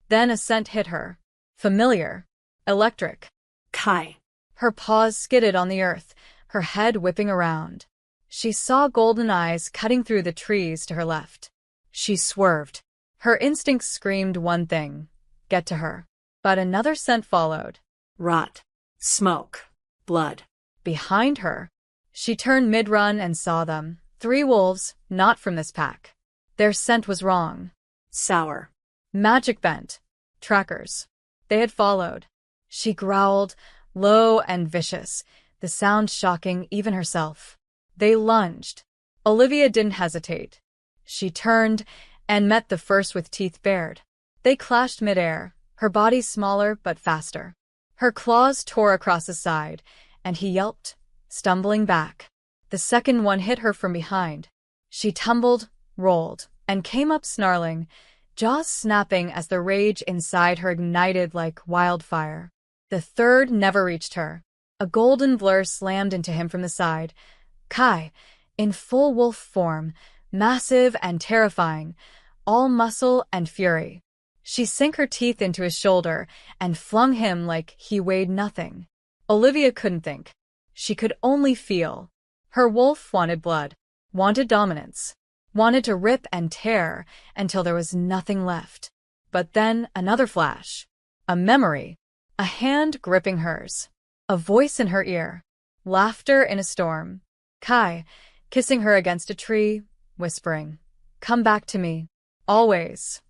Then a scent hit her. Familiar. Electric.
Kai.
Her paws skidded on the earth, her head whipping around. She saw golden eyes cutting through the trees to her left. She swerved. Her instincts screamed one thing. Get to her. But another scent followed.
Rot. Smoke. Blood.
Behind her. She turned mid-run and saw them. 3 wolves, not from this pack. Their scent was wrong.
Sour.
Magic bent. Trackers. They had followed. She growled, low and vicious, the sound shocking even herself. They lunged. Olivia didn't hesitate. She turned and met the first with teeth bared. They clashed midair, her body smaller but faster. Her claws tore across his side, and he yelped, stumbling back. The second one hit her from behind. She tumbled, rolled, and came up snarling, jaws snapping as the rage inside her ignited like wildfire. The third never reached her. A golden blur slammed into him from the side. Kai, in full wolf form, massive and terrifying, all muscle and fury. She sank her teeth into his shoulder and flung him like he weighed nothing. Olivia couldn't think. She could only feel. Her wolf wanted blood, wanted dominance, wanted to rip and tear until there was nothing left. But then another flash. A memory. A hand gripping hers. A voice in her ear. Laughter in a storm. Kai, kissing her against a tree, whispering, "Come back to me. Always."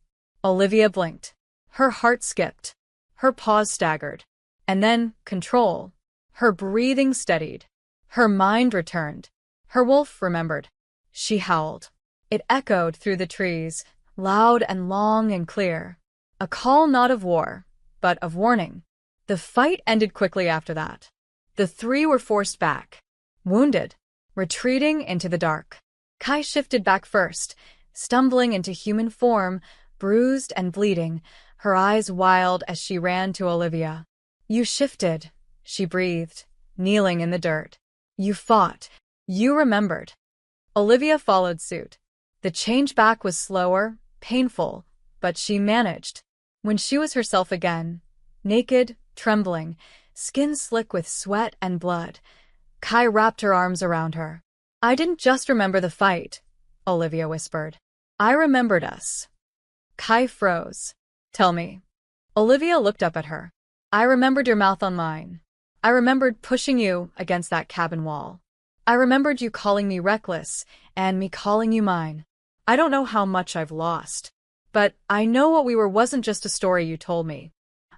Olivia blinked. Her heart skipped. Her paws staggered. And then control. Her breathing steadied. Her mind returned. Her wolf remembered. She howled. It echoed through the trees, loud and long and clear. A call not of war, but of warning. The fight ended quickly after that. The 3 were forced back. Wounded. Retreating into the dark. Kai shifted back first, stumbling into human form, bruised and bleeding, her eyes wild as she ran to Olivia. "You shifted," she breathed, kneeling in the dirt. You fought. You remembered. Olivia followed suit. The change back was slower, painful, but she managed. When she was herself again, naked, trembling, skin slick with sweat and blood, Kai wrapped her arms around her. I didn't just remember the fight, Olivia whispered. I remembered us. Kai froze. Tell me. Olivia looked up at her. I remembered your mouth on mine. I remembered pushing you against that cabin wall. I remembered you calling me reckless, and me calling you mine. I don't know how much I've lost, but I know what we were wasn't just a story you told me.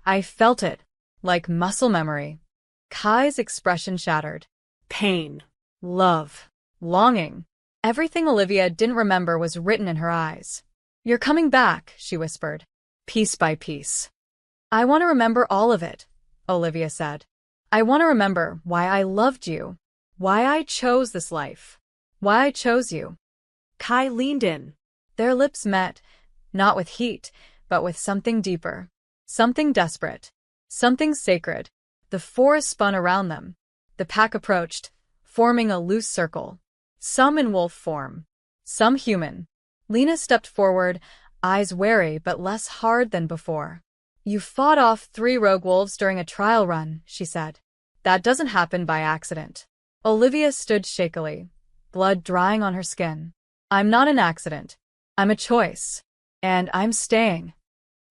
I felt it, like muscle memory. Kai's expression shattered.
Pain.
Love. Longing. Everything Olivia didn't remember was written in her eyes. You're coming back, she whispered, piece by piece. I want to remember all of it, Olivia said. I want to remember why I loved you, why I chose this life, why I chose you.
Kai leaned in.
Their lips met, not with heat, but with something deeper, something desperate, something sacred. The forest spun around them. The pack approached, forming a loose circle. Some in wolf form, some human. Lena stepped forward, eyes wary but less hard than before. You fought off 3 rogue wolves during a trial run, she said. That doesn't happen by accident. Olivia stood shakily, blood drying on her skin. I'm not an accident. I'm a choice. And I'm staying.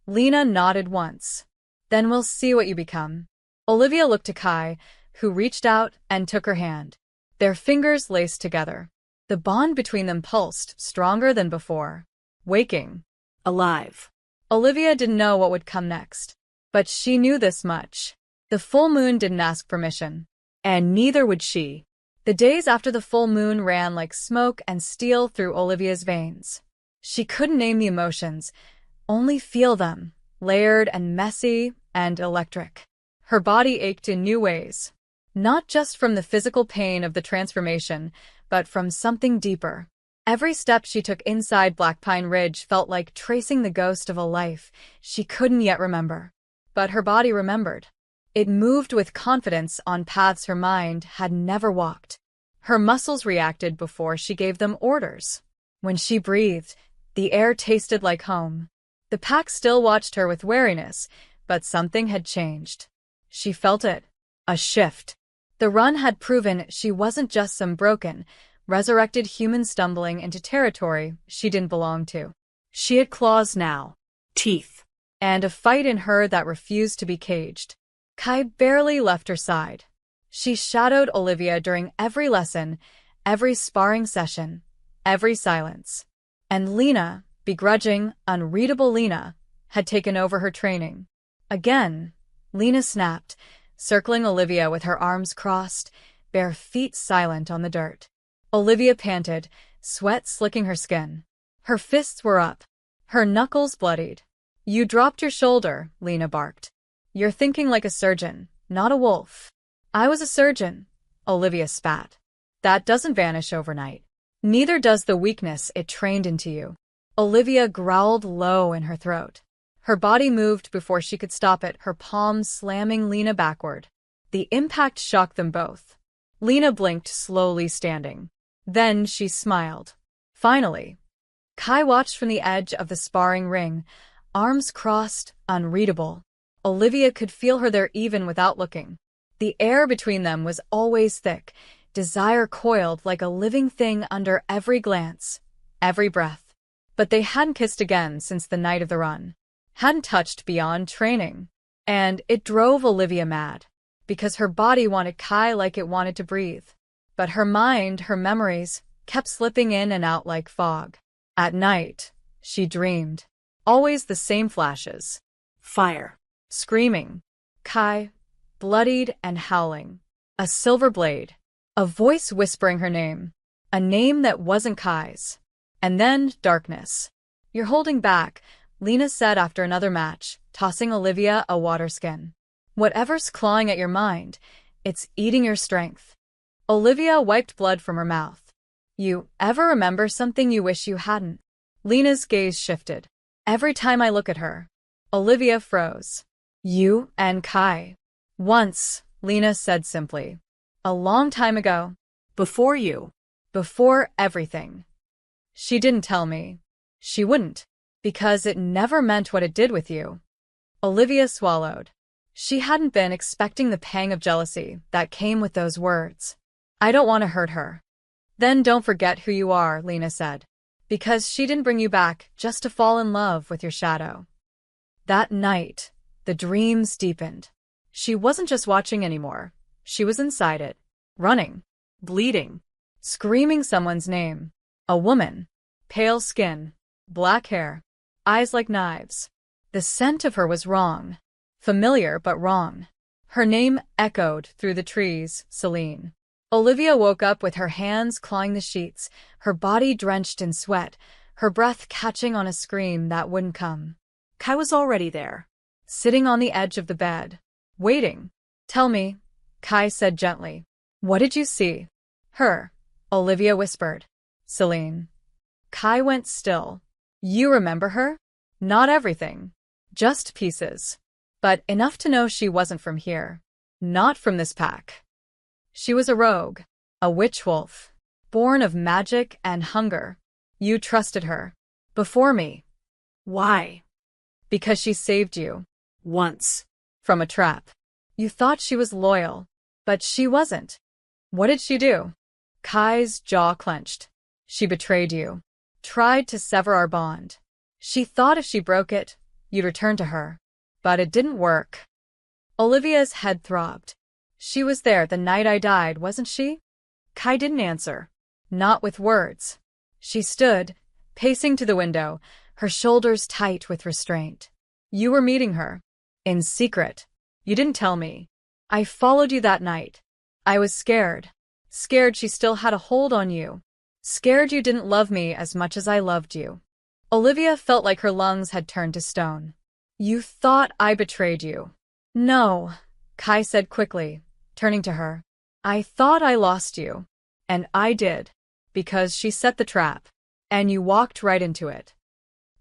Lena nodded once. Then we'll see what you become. Olivia looked to Kai, who reached out and took her hand. Their fingers laced together. The bond between them pulsed, stronger than before. Waking.
Alive.
Olivia didn't know what would come next. But she knew this much. The full moon didn't ask permission. And neither would she. The days after the full moon ran like smoke and steel through Olivia's veins. She couldn't name the emotions, only feel them, layered and messy and electric. Her body ached in new ways. Not just from the physical pain of the transformation, but from something deeper. Every step she took inside Black Pine Ridge felt like tracing the ghost of a life she couldn't yet remember. But her body remembered. It moved with confidence on paths her mind had never walked. Her muscles reacted before she gave them orders. When she breathed, the air tasted like home. The pack still watched her with wariness, but something had changed. She felt it. A shift. The run had proven she wasn't just some broken, resurrected human stumbling into territory she didn't belong to. She had claws now.
Teeth.
And a fight in her that refused to be caged. Kai barely left her side. She shadowed Olivia during every lesson, every sparring session, every silence. And Lena, begrudging, unreadable Lena, had taken over her training. Again, Lena snapped, circling Olivia with her arms crossed, bare feet silent on the dirt. Olivia panted, sweat slicking her skin. Her fists were up, her knuckles bloodied. You dropped your shoulder, Lena barked. You're thinking like a surgeon, not a wolf. I was a surgeon, Olivia spat. That doesn't vanish overnight. Neither does the weakness it trained into you. Olivia growled low in her throat. Her body moved before she could stop it, her palms slamming Lena backward. The impact shocked them both. Lena blinked, slowly standing. Then she smiled. Finally. Kai watched from the edge of the sparring ring, arms crossed, unreadable. Olivia could feel her there even without looking. The air between them was always thick, desire coiled like a living thing under every glance, every breath. But they hadn't kissed again since the night of the run. Hadn't touched beyond training. And it drove Olivia mad, because her body wanted Kai like it wanted to breathe. But her mind, her memories, kept slipping in and out like fog. At night, she dreamed. Always the same flashes.
Fire.
Screaming. Kai, bloodied and howling. A silver blade. A voice whispering her name. A name that wasn't Kai's. And then darkness. You're holding back, Lena said after another match, tossing Olivia a water skin. Whatever's clawing at your mind, it's eating your strength. Olivia wiped blood from her mouth. You ever remember something you wish you hadn't? Lena's gaze shifted. Every time I look at her. Olivia froze. You and Kai. Once, Lena said simply. A long time ago.
Before you.
Before everything. She didn't tell me. She wouldn't. Because it never meant what it did with you. Olivia swallowed. She hadn't been expecting the pang of jealousy that came with those words. I don't want to hurt her. Then don't forget who you are, Lena said. Because she didn't bring you back just to fall in love with your shadow. That night, the dreams deepened. She wasn't just watching anymore. She was inside it. Running. Bleeding. Screaming someone's name. A woman. Pale skin. Black hair. Eyes like knives. The scent of her was wrong. Familiar but wrong. Her name echoed through the trees, Celine. Olivia woke up with her hands clawing the sheets, her body drenched in sweat, her breath catching on a scream that wouldn't come.
Kai was already there.
Sitting on the edge of the bed. Waiting. Tell me, Kai said gently. What did you see? Her. Olivia whispered. Celine. Kai went still. You remember her? Not everything. Just pieces. But enough to know she wasn't from here. Not from this pack. She was a rogue. A witch-wolf. Born of magic and hunger. You trusted her. Before me.
Why?
Because she saved you.
Once.
From a trap. You thought she was loyal. But she wasn't. What did she do? Kai's jaw clenched. She betrayed you. Tried to sever our bond. She thought if she broke it, you'd return to her. But it didn't work. Olivia's head throbbed. She was there the night I died, wasn't she? Kai didn't answer. Not with words. She stood, pacing to the window, her shoulders tight with restraint. You were meeting her. In secret. You didn't tell me. I followed you that night. I was scared. Scared she still had a hold on you. Scared you didn't love me as much as I loved you. Olivia felt like her lungs had turned to stone. You thought I betrayed you. No, Kai said quickly, turning to her. I thought I lost you. And I did. Because she set the trap. And you walked right into it.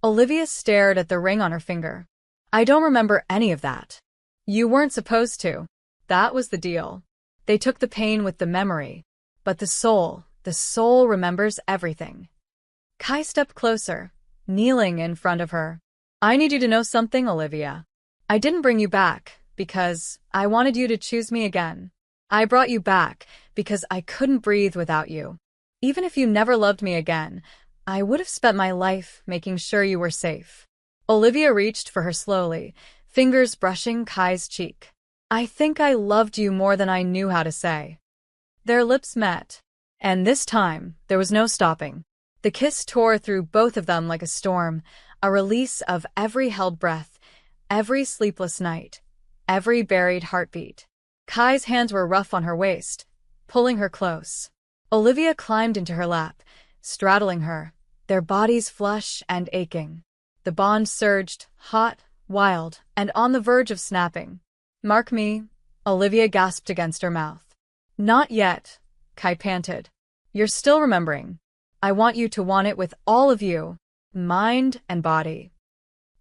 Olivia stared at the ring on her finger. I don't remember any of that. You weren't supposed to. That was the deal. They took the pain with the memory. But the soul remembers everything. Kai stepped closer, kneeling in front of her. I need you to know something, Olivia. I didn't bring you back because I wanted you to choose me again. I brought you back because I couldn't breathe without you. Even if you never loved me again, I would have spent my life making sure you were safe. Olivia reached for her slowly, fingers brushing Kai's cheek. I think I loved you more than I knew how to say. Their lips met. And this time, there was no stopping. The kiss tore through both of them like a storm, a release of every held breath, every sleepless night, every buried heartbeat. Kai's hands were rough on her waist, pulling her close. Olivia climbed into her lap, straddling her, their bodies flush and aching. The bond surged, hot, wild, and on the verge of snapping. Mark me, Olivia gasped against her mouth. Not yet, Kai panted. You're still remembering. I want you to want it with all of you, mind and body.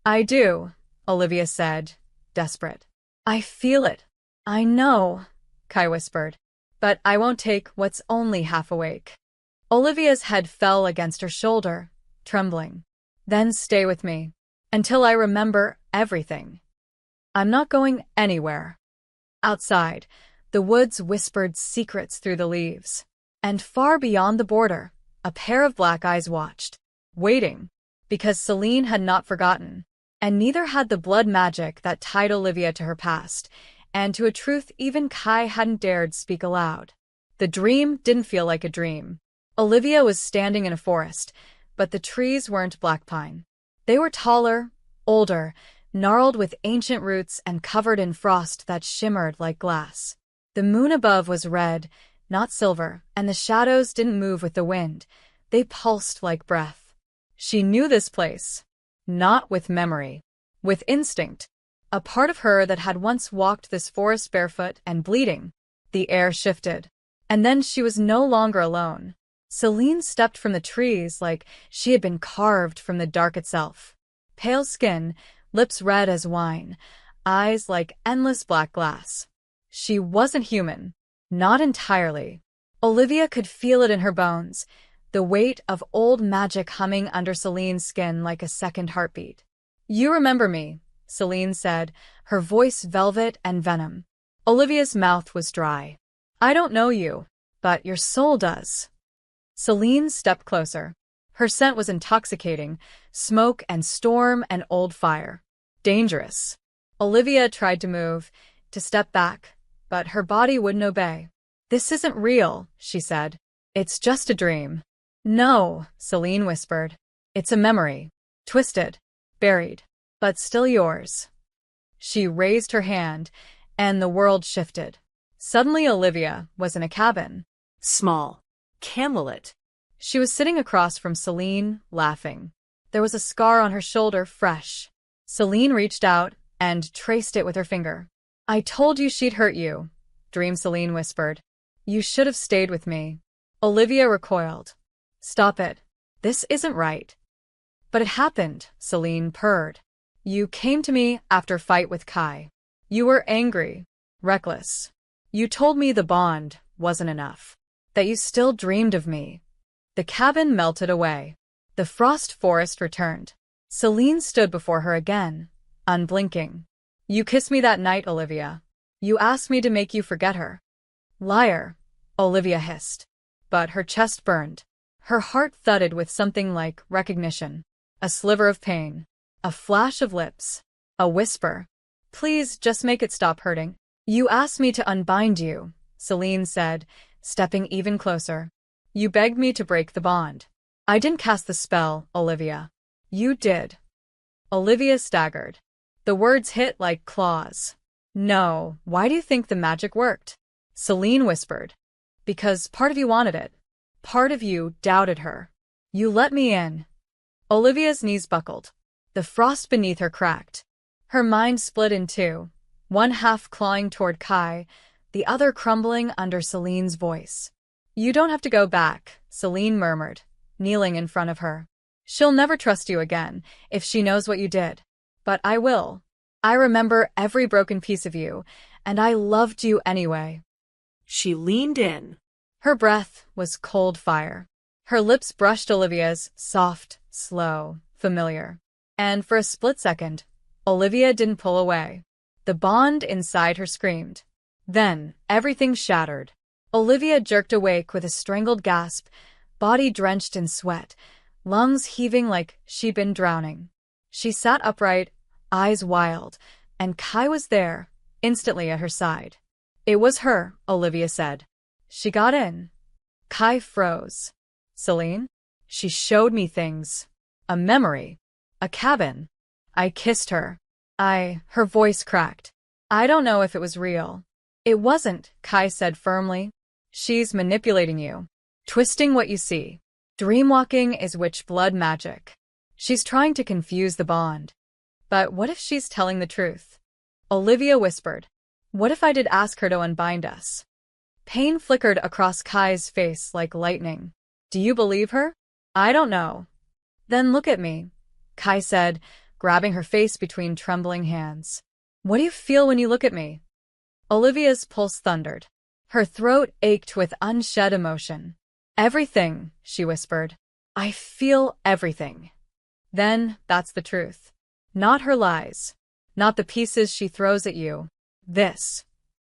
I do, Olivia said, desperate. I feel it. I know, Kai whispered. But I won't take what's only half awake. Olivia's head fell against her shoulder, trembling. Then stay with me. Until I remember everything. I'm not going anywhere. Outside, the woods whispered secrets through the leaves. And far beyond the border, a pair of black eyes watched. Waiting. Because Celine had not forgotten. And neither had the blood magic that tied Olivia to her past, and to a truth even Kai hadn't dared speak aloud. The dream didn't feel like a dream. Olivia was standing in a forest, but the trees weren't black pine. They were taller, older, gnarled with ancient roots and covered in frost that shimmered like glass. The moon above was red, not silver, and the shadows didn't move with the wind. They pulsed like breath. She knew this place. Not with memory. With instinct. A part of her that had once walked this forest barefoot and bleeding. The air shifted. And then she was no longer alone. Celine stepped from the trees like she had been carved from the dark itself. Pale skin, lips red as wine, eyes like endless black glass. She wasn't human. Not entirely. Olivia could feel it in her bones, the weight of old magic humming under Celine's skin like a second heartbeat. "You remember me," Celine said, her voice velvet and venom. Olivia's mouth was dry. "I don't know you, but your soul does." Celine stepped closer. Her scent was intoxicating, smoke and storm and old fire. Dangerous. Olivia tried to move, to step back, but her body wouldn't obey. "This isn't real," she said. "It's just a dream." "No," Celine whispered. "It's a memory. Twisted, buried, but still yours." She raised her hand, and the world shifted. Suddenly Olivia was in a cabin.
Small. Candlelit.
She was sitting across from Celine, laughing. There was a scar on her shoulder, fresh. Celine reached out and traced it with her finger. "I told you she'd hurt you," Dream Celine whispered. "You should have stayed with me." Olivia recoiled. "Stop it. This isn't right." "But it happened," Celine purred. "You came to me after a fight with Kai. You were angry, reckless. You told me the bond wasn't enough, that you still dreamed of me." The cabin melted away. The frost forest returned. Celine stood before her again, unblinking. "You kissed me that night, Olivia. You asked me to make you forget her." "Liar," Olivia hissed. But her chest burned. Her heart thudded with something like recognition. A sliver of pain. A flash of lips. A whisper. "Please, just make it stop hurting." "You asked me to unbind you," Celine said, stepping even closer. "You begged me to break the bond." "I didn't cast the spell, Olivia. You did." Olivia staggered. The words hit like claws. "No, why do you think the magic worked?" Celine whispered. "Because part of you wanted it. Part of you doubted her. You let me in." Olivia's knees buckled. The frost beneath her cracked. Her mind split in two, one half clawing toward Kai, the other crumbling under Celine's voice. "You don't have to go back," Celine murmured, kneeling in front of her. "She'll never trust you again, if she knows what you did. But I will. I remember every broken piece of you, and I loved you anyway."
She leaned in.
Her breath was cold fire. Her lips brushed Olivia's, soft, slow, familiar. And for a split second, Olivia didn't pull away. The bond inside her screamed. Then, everything shattered. Olivia jerked awake with a strangled gasp, body drenched in sweat, lungs heaving like she'd been drowning. She sat upright, eyes wild, and Kai was there, instantly at her side. "It was her," Olivia said. "She got in." Kai froze. "Celine? She showed me things. A memory. A cabin. I kissed her. Her voice cracked. "I don't know if it was real." "It wasn't," Kai said firmly. "She's manipulating you. Twisting what you see. Dreamwalking is witch blood magic. She's trying to confuse the bond." "But what if she's telling the truth?" Olivia whispered. "What if I did ask her to unbind us?" Pain flickered across Kai's face like lightning. "Do you believe her?" "I don't know." "Then look at me," Kai said, grabbing her face between trembling hands. "What do you feel when you look at me?" Olivia's pulse thundered. Her throat ached with unshed emotion. "Everything," she whispered. "I feel everything." "Then that's the truth. Not her lies. Not the pieces she throws at you. This."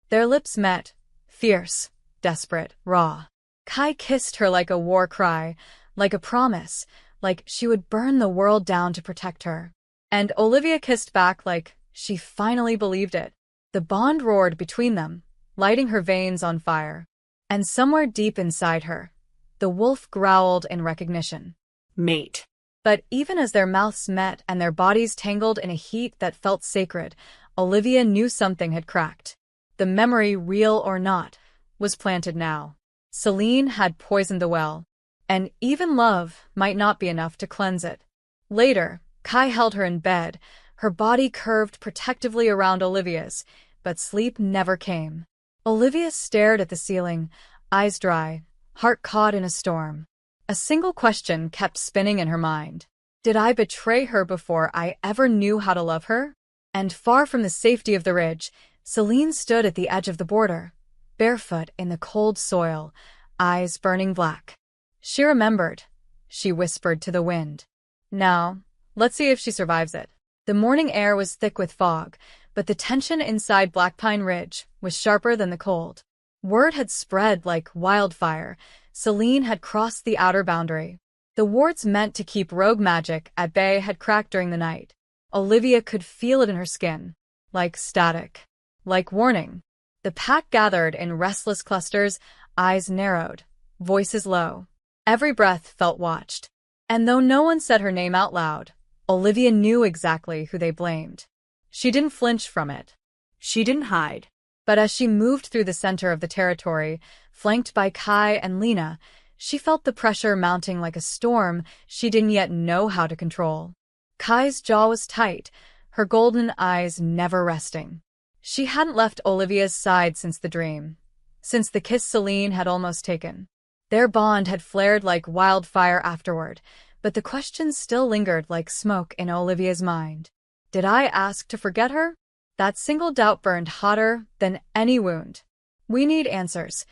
Their lips met, fierce, desperate, raw. Kai kissed her like a war cry, like a promise, like she would burn the world down to protect her. And Olivia kissed back like she finally believed it. The bond roared between them, lighting her veins on fire. And somewhere deep inside her, the wolf growled in recognition.
Mate.
But even as their mouths met and their bodies tangled in a heat that felt sacred, Olivia knew something had cracked. The memory, real or not, was planted now. Celine had poisoned the well, and even love might not be enough to cleanse it. Later, Kai held her in bed, her body curved protectively around Olivia's, but sleep never came. Olivia stared at the ceiling, eyes dry, heart caught in a storm. A single question kept spinning in her mind. Did I betray her before I ever knew how to love her? And far from the safety of the ridge, Celine stood at the edge of the border, barefoot in the cold soil, eyes burning black. She remembered. She whispered to the wind. Now, let's see if she survives it. The morning air was thick with fog, but the tension inside Black Pine Ridge was sharper than the cold. Word had spread like wildfire. Celine had crossed the outer boundary. The wards meant to keep rogue magic at bay had cracked during the night. Olivia could feel it in her skin, like static, like warning. The pack gathered in restless clusters, eyes narrowed, voices low. Every breath felt watched. And though no one said her name out loud, Olivia knew exactly who they blamed. She didn't flinch from it.
She didn't hide.
But as she moved through the center of the territory, flanked by Kai and Lena, she felt the pressure mounting like a storm she didn't yet know how to control. Kai's jaw was tight, her golden eyes never resting. She hadn't left Olivia's side since the dream, since the kiss Celine had almost taken. Their bond had flared like wildfire afterward, but the questions still lingered like smoke in Olivia's mind. Did I ask to forget her? That single doubt burned hotter than any wound. We need answers,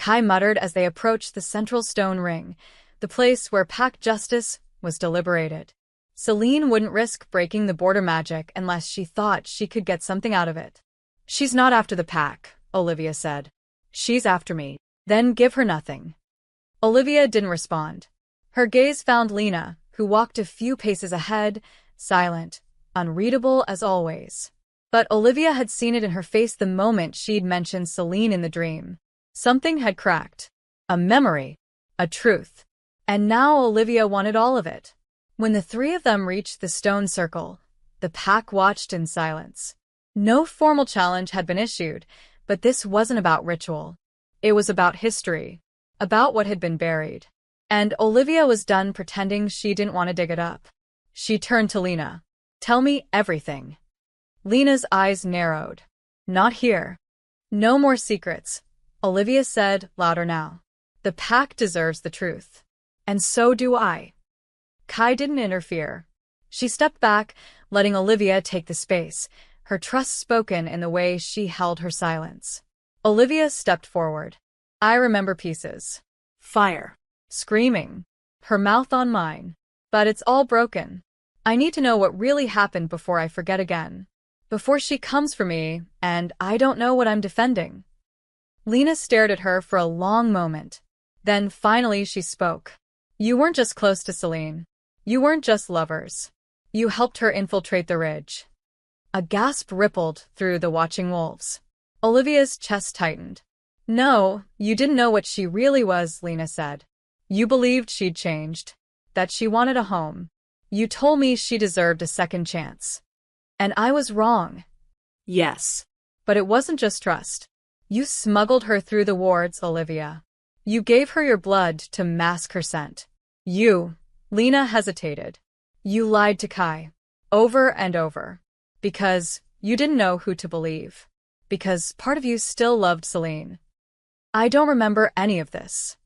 Kai muttered as they approached the central stone ring, the place where pack justice was deliberated. Celine wouldn't risk breaking the border magic unless she thought she could get something out of it. She's not after the pack, Olivia said. She's after me. Then give her nothing. Olivia didn't respond. Her gaze found Lena, who walked a few paces ahead, silent, unreadable as always. But Olivia had seen it in her face the moment she'd mentioned Celine in the dream. Something had cracked. A memory. A truth. And now Olivia wanted all of it. When the three of them reached the stone circle, the pack watched in silence. No formal challenge had been issued, but this wasn't about ritual. It was about history, about what had been buried. And Olivia was done pretending she didn't want to dig it up. She turned to Lena. Tell me everything. Lena's eyes narrowed. Not here. No more secrets, Olivia said, louder now. The pack deserves the truth. And so do I. Kai didn't interfere. She stepped back, letting Olivia take the space, her trust spoken in the way she held her silence. Olivia stepped forward. I remember pieces.
Fire.
Screaming. Her mouth on mine. But it's all broken. I need to know what really happened before I forget again. Before she comes for me, and I don't know what I'm defending. Lena stared at her for a long moment. Then finally she spoke. You weren't just close to Celine. You weren't just lovers. You helped her infiltrate the ridge. A gasp rippled through the watching wolves. Olivia's chest tightened. No, you didn't know what she really was, Lena said. You believed she'd changed. That she wanted a home. You told me she deserved a second chance. And I was wrong.
Yes.
But it wasn't just trust. You smuggled her through the wards, Olivia. You gave her your blood to mask her scent. Lena hesitated. You lied to Kai. Over and over. Because you didn't know who to believe. Because part of you still loved Celine. I don't remember any of this.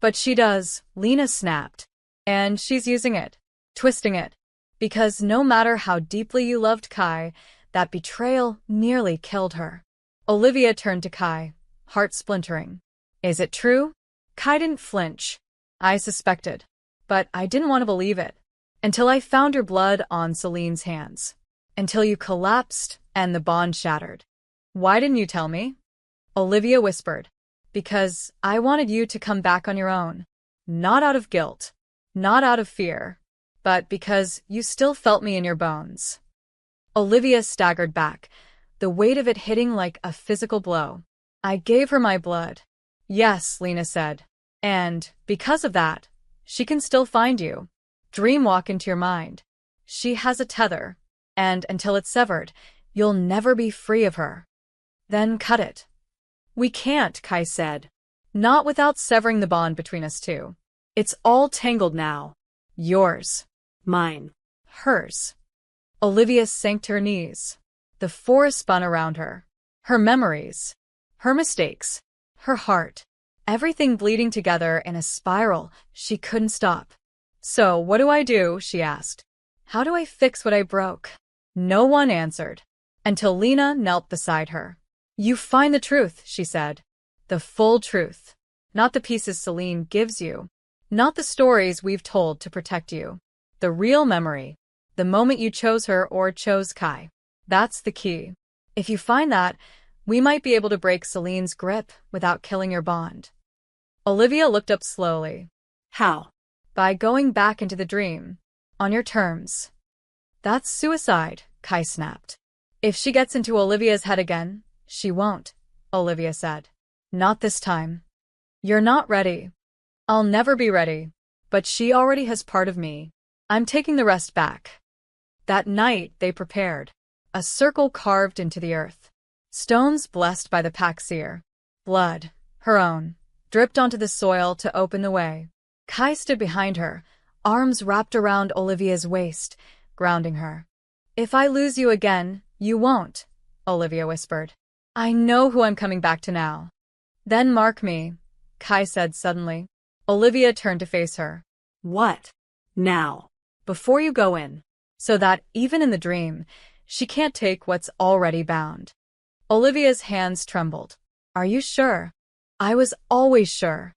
But she does, Lena snapped. And she's using it. Twisting it. Because no matter how deeply you loved Kai, that betrayal nearly killed her. Olivia turned to Kai, heart splintering. Is it true? Kai didn't flinch. I suspected. But I didn't want to believe it. Until I found your blood on Celine's hands. Until you collapsed and the bond shattered. Why didn't you tell me? Olivia whispered. Because I wanted you to come back on your own. Not out of guilt. Not out of fear. But because you still felt me in your bones. Olivia staggered back, the weight of it hitting like a physical blow. I gave her my blood. Yes, Lena said. And, because of that, she can still find you. Dreamwalk into your mind. She has a tether. And until it's severed, you'll never be free of her. Then cut it. We can't, Kai said. Not without severing the bond between us two. It's all tangled now. Yours.
Mine.
Hers. Olivia sank to her knees. The forest spun around her. Her memories. Her mistakes. Her heart. Everything bleeding together in a spiral she couldn't stop. So, what do I do? She asked. How do I fix what I broke? No one answered. until Lena knelt beside her. "You find the truth," she said. "The full truth. Not the pieces Celine gives you. Not the stories we've told to protect you. The real memory. The moment you chose her or chose Kai. That's the key. If you find that, we might be able to break Celine's grip without killing your bond." Olivia looked up slowly.
How?
"By going back into the dream. On your terms." "That's suicide," Kai snapped. "If she gets into Olivia's head again, she won't," Olivia said. "Not this time. You're not ready." "I'll never be ready. But she already has part of me. I'm taking the rest back." That night they prepared. A circle carved into the earth. Stones blessed by the pack seer. Blood, her own, dripped onto the soil to open the way. Kai stood behind her, arms wrapped around Olivia's waist, grounding her. "If I lose you again, you won't," Olivia whispered. "I know who I'm coming back to now." "Then mark me," Kai said suddenly. Olivia turned to face her.
What? Now.
"Before you go in. So that, even in the dream, she can't take what's already bound." Olivia's hands trembled. "Are you sure?" "I was always sure."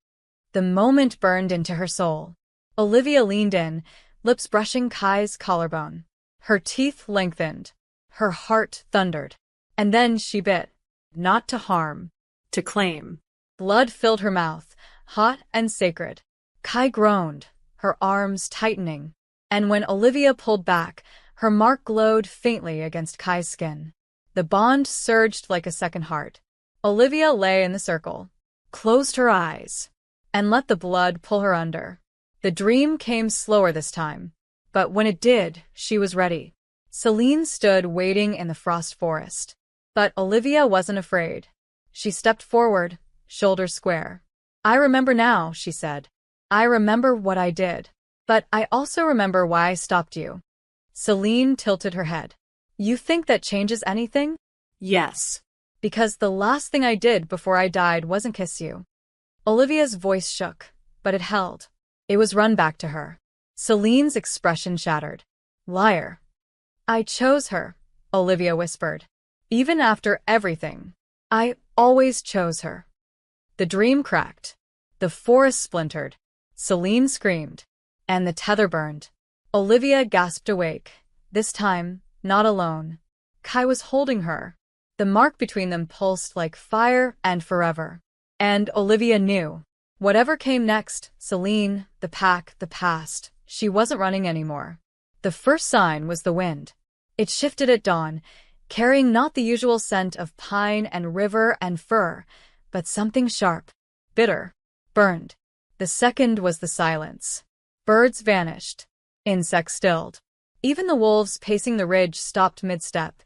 The moment burned into her soul. Olivia leaned in, lips brushing Kai's collarbone. Her teeth lengthened. Her heart thundered. And then she bit. Not to harm.
To claim.
Blood filled her mouth, hot and sacred. Kai groaned, her arms tightening. And when Olivia pulled back, her mark glowed faintly against Kai's skin. The bond surged like a second heart. Olivia lay in the circle, closed her eyes, and let the blood pull her under. The dream came slower this time, but when it did, she was ready. Celine stood waiting in the frost forest. But Olivia wasn't afraid. She stepped forward, shoulders square. "I remember now," she said. "I remember what I did. But I also remember why I stopped you." Celine tilted her head. "You think that changes anything?"
Yes.
"Because the last thing I did before I died wasn't kiss you." Olivia's voice shook, but it held. It was run back to her. Celine's expression shattered. "Liar." "I chose her," Olivia whispered. "Even after everything. I always chose her." The dream cracked. The forest splintered. Celine screamed. And the tether burned. Olivia gasped awake. This time, not alone. Kai was holding her. The mark between them pulsed like fire and forever. And Olivia knew. Whatever came next, Celine, the pack, the past, she wasn't running anymore. The first sign was the wind. It shifted at dawn, carrying not the usual scent of pine and river and fir, but something sharp, bitter, burned. The second was the silence. Birds vanished. Insects stilled. Even the wolves pacing the ridge stopped mid-step,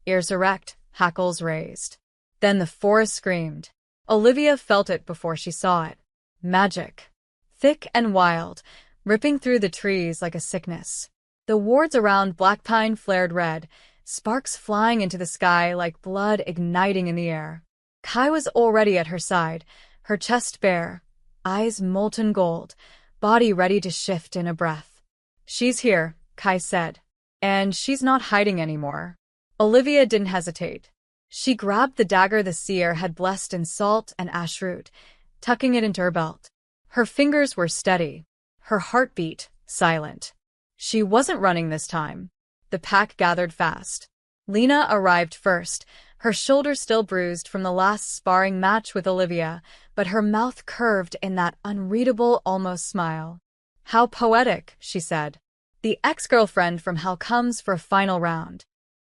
ears erect, hackles raised. Then the forest screamed. Olivia felt it before she saw it. Magic. Thick and wild, ripping through the trees like a sickness. The wards around Black Pine flared red, sparks flying into the sky like blood igniting in the air. Kai was already at her side, her chest bare, eyes molten gold, body ready to shift in a breath. "She's here," Kai said. "And she's not hiding anymore." Olivia didn't hesitate. She grabbed the dagger the seer had blessed in salt and ashroot, tucking it into her belt. Her fingers were steady, her heartbeat silent. She wasn't running this time. The pack gathered fast. Lena arrived first, her shoulder still bruised from the last sparring match with Olivia, but her mouth curved in that unreadable almost smile. "How poetic," she said. "The ex-girlfriend from hell comes for a final round."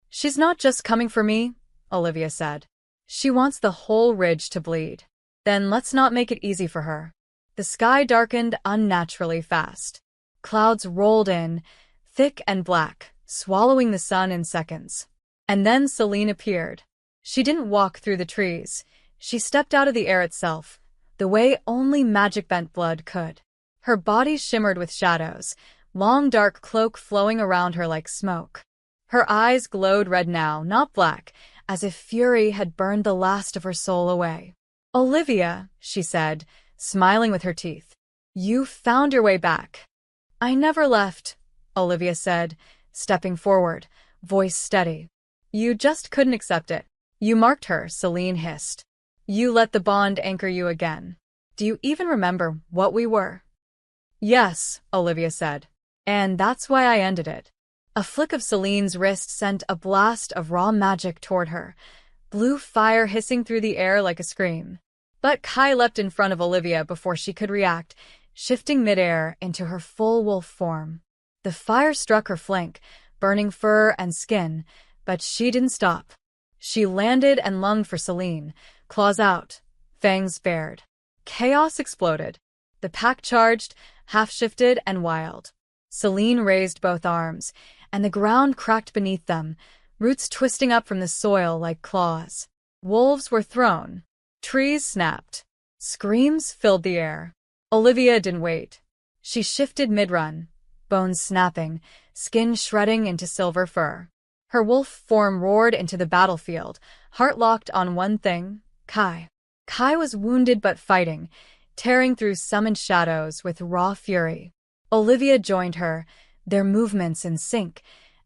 "She's not just coming for me," Olivia said. "She wants the whole ridge to bleed." "Then let's not make it easy for her." The sky darkened unnaturally fast. Clouds rolled in, thick and black, swallowing the sun in seconds. And then Celine appeared. She didn't walk through the trees. She stepped out of the air itself, the way only magic-bent blood could. Her body shimmered with shadows, long dark cloak flowing around her like smoke. Her eyes glowed red now, not black, as if fury had burned the last of her soul away. "Olivia," she said, smiling with her teeth. "You found your way back." "I never left," Olivia said, stepping forward, voice steady. You just couldn't accept it. You marked her, Celine hissed. You let the bond anchor you again. Do you even remember what we were? Yes, Olivia said. And that's why I ended it. A flick of Celine's wrist sent a blast of raw magic toward her, blue fire hissing through the air like a scream. But Kai leapt in front of Olivia before she could react, shifting midair into her full wolf form. The fire struck her flank, burning fur and skin, but she didn't stop. She landed and lunged for Celine, claws out, fangs bared. Chaos exploded. The pack charged, half-shifted and wild. Celine raised both arms, and the ground cracked beneath them, roots twisting up from the soil like claws. Wolves were thrown. Trees snapped. Screams filled the air. Olivia didn't wait. She shifted mid-run, bones snapping, skin shredding into silver fur. Her wolf form roared into the battlefield, heart locked on one thing, Kai. Kai was wounded but fighting, tearing through summoned shadows with raw fury. Olivia joined her, their movements in sync,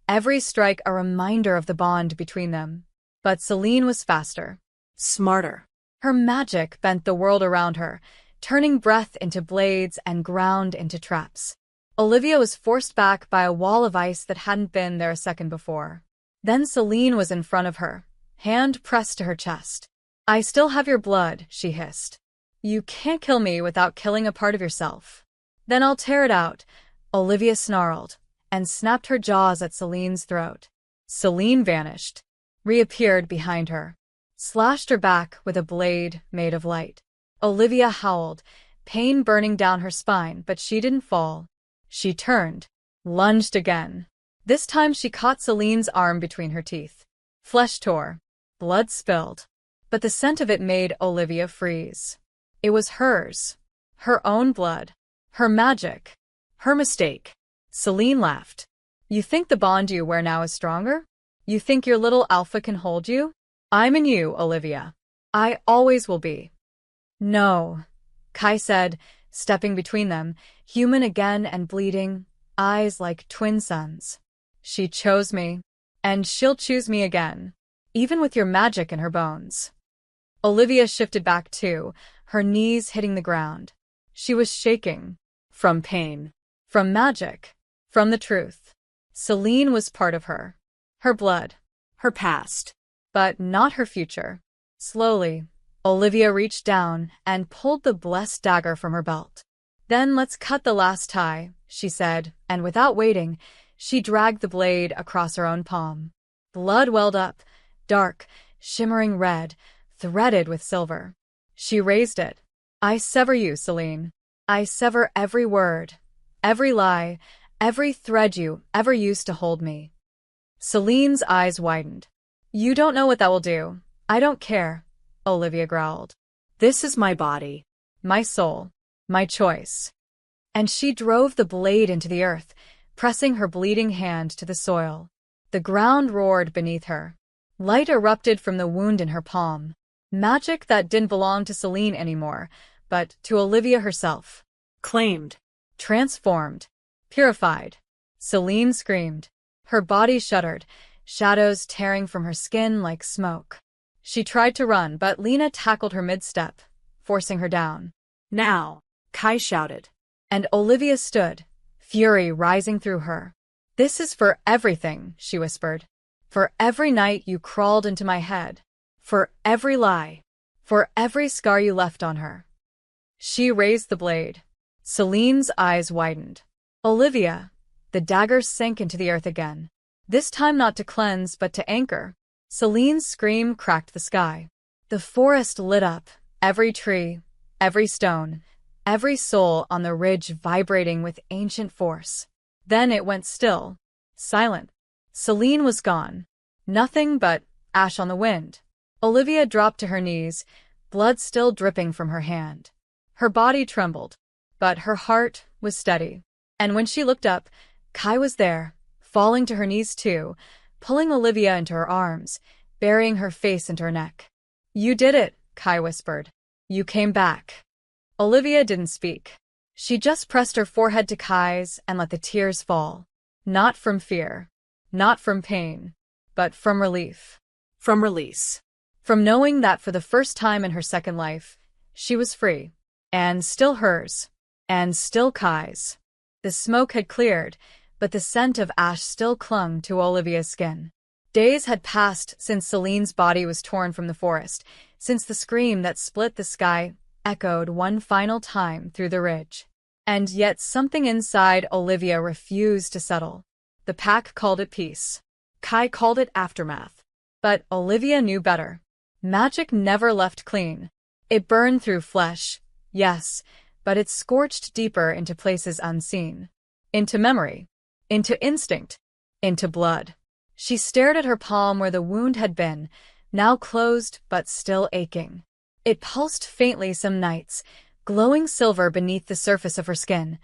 every strike a reminder of the bond between them. But Celine was faster.
Smarter.
Her magic bent the world around her, turning breath into blades and ground into traps. Olivia was forced back by a wall of ice that hadn't been there a second before. Then Celine was in front of her, hand pressed to her chest. I still have your blood, she hissed. You can't kill me without killing a part of yourself. Then I'll tear it out, Olivia snarled, and snapped her jaws at Celine's throat. Celine vanished, reappeared behind her, slashed her back with a blade made of light. Olivia howled, pain burning down her spine, but she didn't fall. She turned, lunged again. This time she caught Celine's arm between her teeth. Flesh tore, blood spilled, but the scent of it made Olivia freeze. It was hers, her own blood, her magic, her mistake. Celine laughed. You think the bond you wear now is stronger? You think your little alpha can hold you? I'm in you, Olivia. I always will be. No, Kai said, stepping between them, human again and bleeding, eyes like twin suns. She chose me, and she'll choose me again, even with your magic in her bones. Olivia shifted back too, her knees hitting the ground. She was shaking. From pain. From magic. From the truth. Celine was part of her. Her blood.
Her past.
But not her future. Slowly, Olivia reached down and pulled the blessed dagger from her belt. Then let's cut the last tie, she said, and without waiting, she dragged the blade across her own palm. Blood welled up, dark, shimmering red, threaded with silver. She raised it. I sever you, Celine. I sever every word, every lie, every thread you ever used to hold me. Celine's eyes widened. You don't know what that will do. I don't care, Olivia growled.
This is my body.
My soul. My choice. And she drove the blade into the earth, pressing her bleeding hand to the soil. The ground roared beneath her. Light erupted from the wound in her palm. Magic that didn't belong to Celine anymore, but to Olivia herself.
Claimed.
Transformed. Purified. Celine screamed. Her body shuddered, shadows tearing from her skin like smoke. She tried to run, but Lena tackled her mid-step, forcing her down.
Now, Kai shouted.
And Olivia stood, fury rising through her. This is for everything, she whispered. For every night you crawled into my head. For every lie. For every scar you left on her. She raised the blade. Celine's eyes widened. Olivia. The dagger sank into the earth again. This time not to cleanse, but to anchor. Celine's scream cracked the sky. The forest lit up, every tree, every stone, every soul on the ridge vibrating with ancient force. Then it went still, silent. Celine was gone. Nothing but ash on the wind. Olivia dropped to her knees, blood still dripping from her hand. Her body trembled, but her heart was steady. And when she looked up, Kai was there, falling to her knees too, pulling Olivia into her arms, burying her face into her neck. You did it, Kai whispered. You came back. Olivia didn't speak. She just pressed her forehead to Kai's and let the tears fall. Not from fear. Not from pain. but from relief.
From release.
From knowing that for the first time in her second life, she was free. And still hers. And still Kai's. The smoke had cleared, but the scent of ash still clung to Olivia's skin. Days had passed since Celine's body was torn from the forest, since the scream that split the sky echoed one final time through the ridge. And yet something inside Olivia refused to settle. The pack called it peace.
Kai called it aftermath.
But Olivia knew better. Magic never left clean. It burned through flesh, yes, but it scorched deeper into places unseen. Into memory. Into instinct. Into blood. She stared at her palm where the wound had been, now closed but still aching. It pulsed faintly some nights, glowing silver beneath the surface of her skin,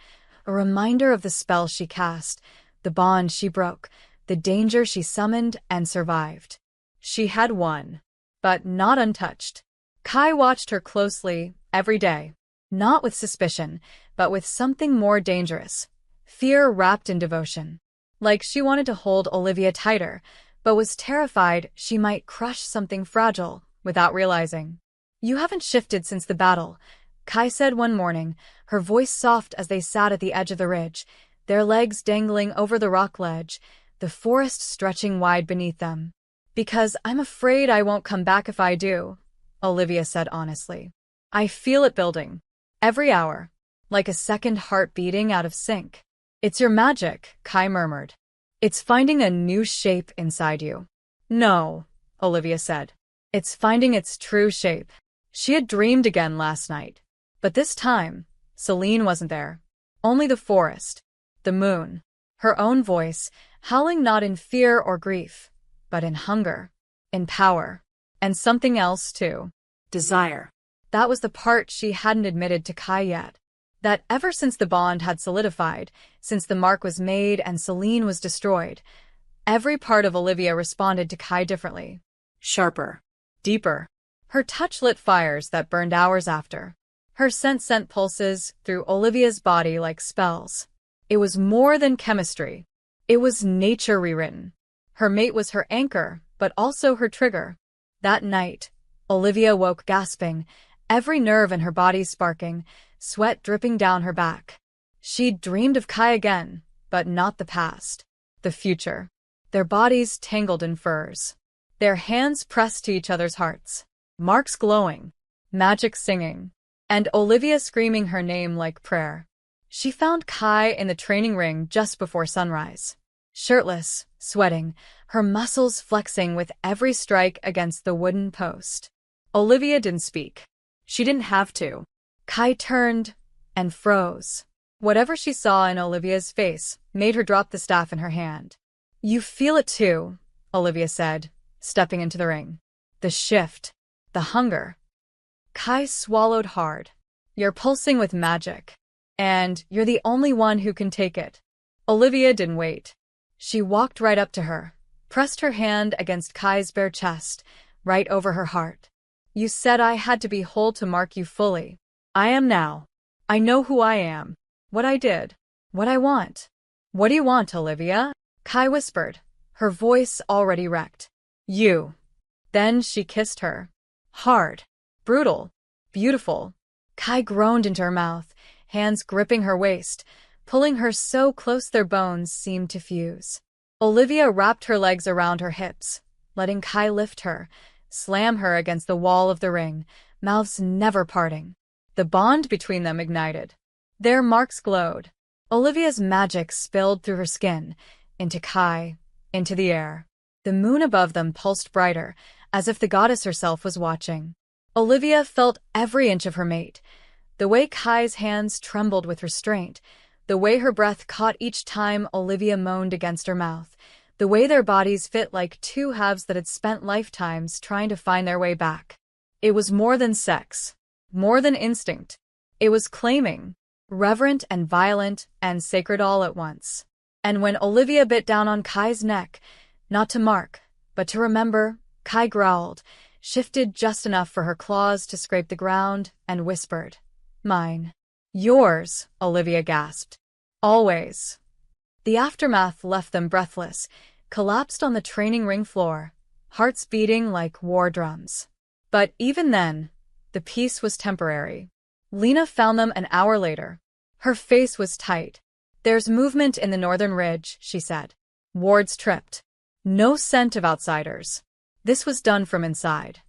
a reminder of the spell she cast, the bond she broke, the danger she summoned and survived. She had won, but not untouched. Kai watched her closely every day, not with suspicion, but with something more dangerous, fear wrapped in devotion. Like she wanted to hold Olivia tighter, but was terrified she might crush something fragile without realizing. "You haven't shifted since the battle," Kai said one morning, her voice soft as they sat at the edge of the ridge, their legs dangling over the rock ledge, the forest stretching wide beneath them. "Because I'm afraid I won't come back if I do," Olivia said honestly. "I feel it building. Every hour. Like a second heart beating out of sync." "It's your magic," Kai murmured. "It's finding a new shape inside you." "No," Olivia said. "It's finding its true shape." She had dreamed again last night. But this time, Celine wasn't there. Only the forest. The moon. Her own voice, howling not in fear or grief, but in hunger. In power. And something else, too.
Desire.
That was the part she hadn't admitted to Kai yet. That ever since the bond had solidified, since the mark was made and Celine was destroyed, every part of Olivia responded to Kai differently.
Sharper.
Deeper. Her touch lit fires that burned hours after. Her scent sent pulses through Olivia's body like spells. It was more than chemistry. It was nature rewritten. Her mate was her anchor, but also her trigger. That night, Olivia woke gasping, every nerve in her body sparking, sweat dripping down her back. She'd dreamed of Kai again, but not the past. The future. Their bodies tangled in furs. Their hands pressed to each other's hearts. Marks glowing. Magic singing. And Olivia screaming her name like prayer. She found Kai in the training ring just before sunrise. Shirtless, sweating, her muscles flexing with every strike against the wooden post. Olivia didn't speak. She didn't have to. Kai turned and froze. Whatever she saw in Olivia's face made her drop the staff in her hand. "You feel it too," Olivia said, stepping into the ring. "The shift. The hunger." Kai swallowed hard. "You're pulsing with magic. And you're the only one who can take it." Olivia didn't wait. She walked right up to her, pressed her hand against Kai's bare chest, right over her heart. "You said I had to be whole to mark you fully. I am now. I know who I am, what I did, what I want." "What do you want, Olivia?" Kai whispered, her voice already wrecked. "You." Then she kissed her. Hard. Brutal. Beautiful. Kai groaned into her mouth, hands gripping her waist, pulling her so close their bones seemed to fuse. Olivia wrapped her legs around her hips, letting Kai lift her, slam her against the wall of the ring, mouths never parting. The bond between them ignited. Their marks glowed. Olivia's magic spilled through her skin, into Kai, into the air. The moon above them pulsed brighter, as if the goddess herself was watching. Olivia felt every inch of her mate, the way Kai's hands trembled with restraint, the way her breath caught each time Olivia moaned against her mouth, the way their bodies fit like two halves that had spent lifetimes trying to find their way back. It was more than sex, more than instinct. It was claiming, reverent and violent and sacred all at once. And when Olivia bit down on Kai's neck, not to mark, but to remember, Kai growled, shifted just enough for her claws to scrape the ground, and whispered, "Mine." "Yours," Olivia gasped. "Always." The aftermath left them breathless. collapsed on the training ring floor, hearts beating like war drums. But even then, the peace was temporary. Lena found them an hour later. Her face was tight. "There's movement in the northern ridge," she said. Wards tripped. No scent of outsiders. This was done from inside.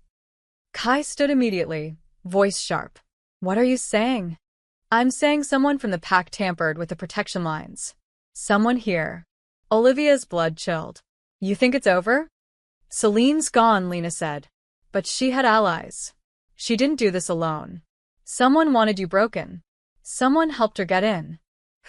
Kai stood immediately, voice sharp. "What are you saying?" "I'm saying someone from the pack tampered with the protection lines. Someone here." Olivia's blood chilled. "You think it's over?" "Celine's gone," Lena said. "But she had allies. She didn't do this alone. Someone wanted you broken. Someone helped her get in."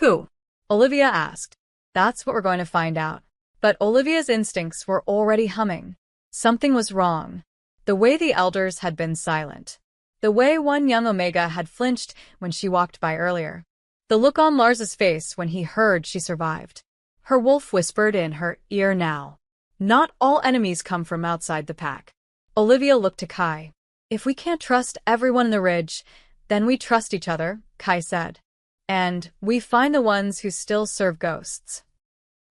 Who?
Olivia asked. "That's what we're going to find out." But Olivia's instincts were already humming. Something was wrong. The way the elders had been silent. The way one young Omega had flinched when she walked by earlier. The look on Lars's face when he heard she survived. Her wolf whispered in her ear now. "Not all enemies come from outside the pack." Olivia looked to Kai. "If we can't trust everyone in the ridge, then we trust each other," Kai said. "And we find the ones who still serve ghosts."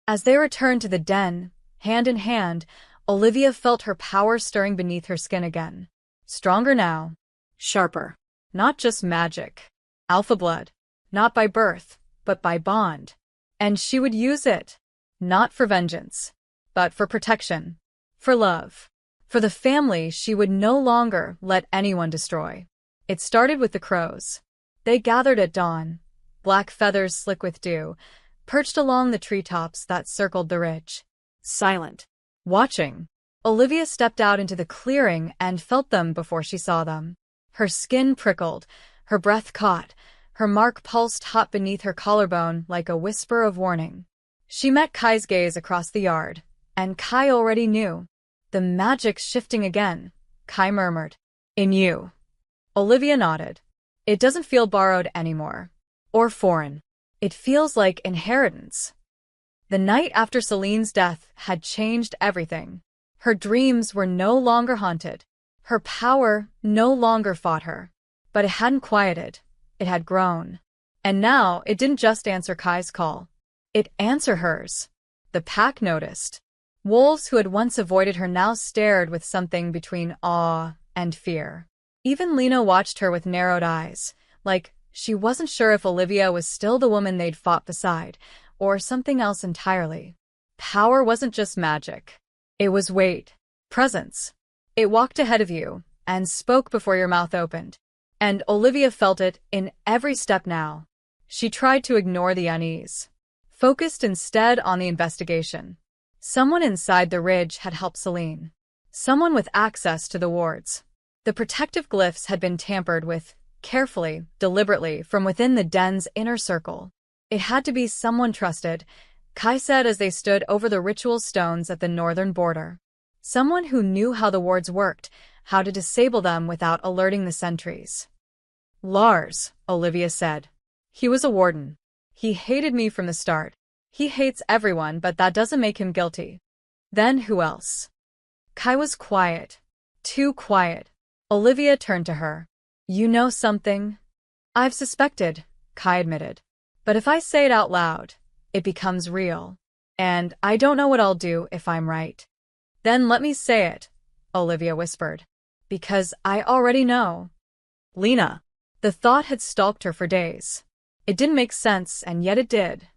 As they returned to the den, hand in hand, Olivia felt her power stirring beneath her skin again. Stronger now.
Sharper.
Not just magic. Alpha blood. Not by birth, but by bond. And she would use it. Not for vengeance, but for protection. For love. For the family she would no longer let anyone destroy. It started with the crows. They gathered at dawn, black feathers slick with dew, perched along the treetops that circled the ridge.
Silent.
Watching. Olivia stepped out into the clearing and felt them before she saw them. Her skin prickled, her breath caught, her mark pulsed hot beneath her collarbone like a whisper of warning. She met Kai's gaze across the yard, and Kai already knew. "The magic's shifting again," Kai murmured. "In you." Olivia nodded. "It doesn't feel borrowed anymore. Or foreign. It feels like inheritance." The night after Celine's death had changed everything. Her dreams were no longer haunted. Her power no longer fought her. But it hadn't quieted. It had grown. And now it didn't just answer Kai's call. It answered hers. The pack noticed. Wolves who had once avoided her now stared with something between awe and fear. Even Lena watched her with narrowed eyes, like she wasn't sure if Olivia was still the woman they'd fought beside, or something else entirely. Power wasn't just magic. It was weight, presence. It walked ahead of you, and spoke before your mouth opened. And Olivia felt it in every step now. She tried to ignore the unease. Focused instead on the investigation. Someone inside the ridge had helped Celine. Someone with access to the wards. The protective glyphs had been tampered with, carefully, deliberately, from within the den's inner circle. It had to be someone trusted, Kai said as they stood over the ritual stones at the northern border. Someone who knew how the wards worked, how to disable them without alerting the sentries. "Lars," Olivia said. "He was a warden. He hated me from the start. He hates everyone, but that doesn't make him guilty." "Then who else?" Kai was quiet. Too quiet. Olivia turned to her. "You know something?" "I've suspected," Kai admitted. "But if I say it out loud, it becomes real. And I don't know what I'll do if I'm right." "Then let me say it," Olivia whispered. "Because I already know." Lena. The thought had stalked her for days. It didn't make sense, and yet it did.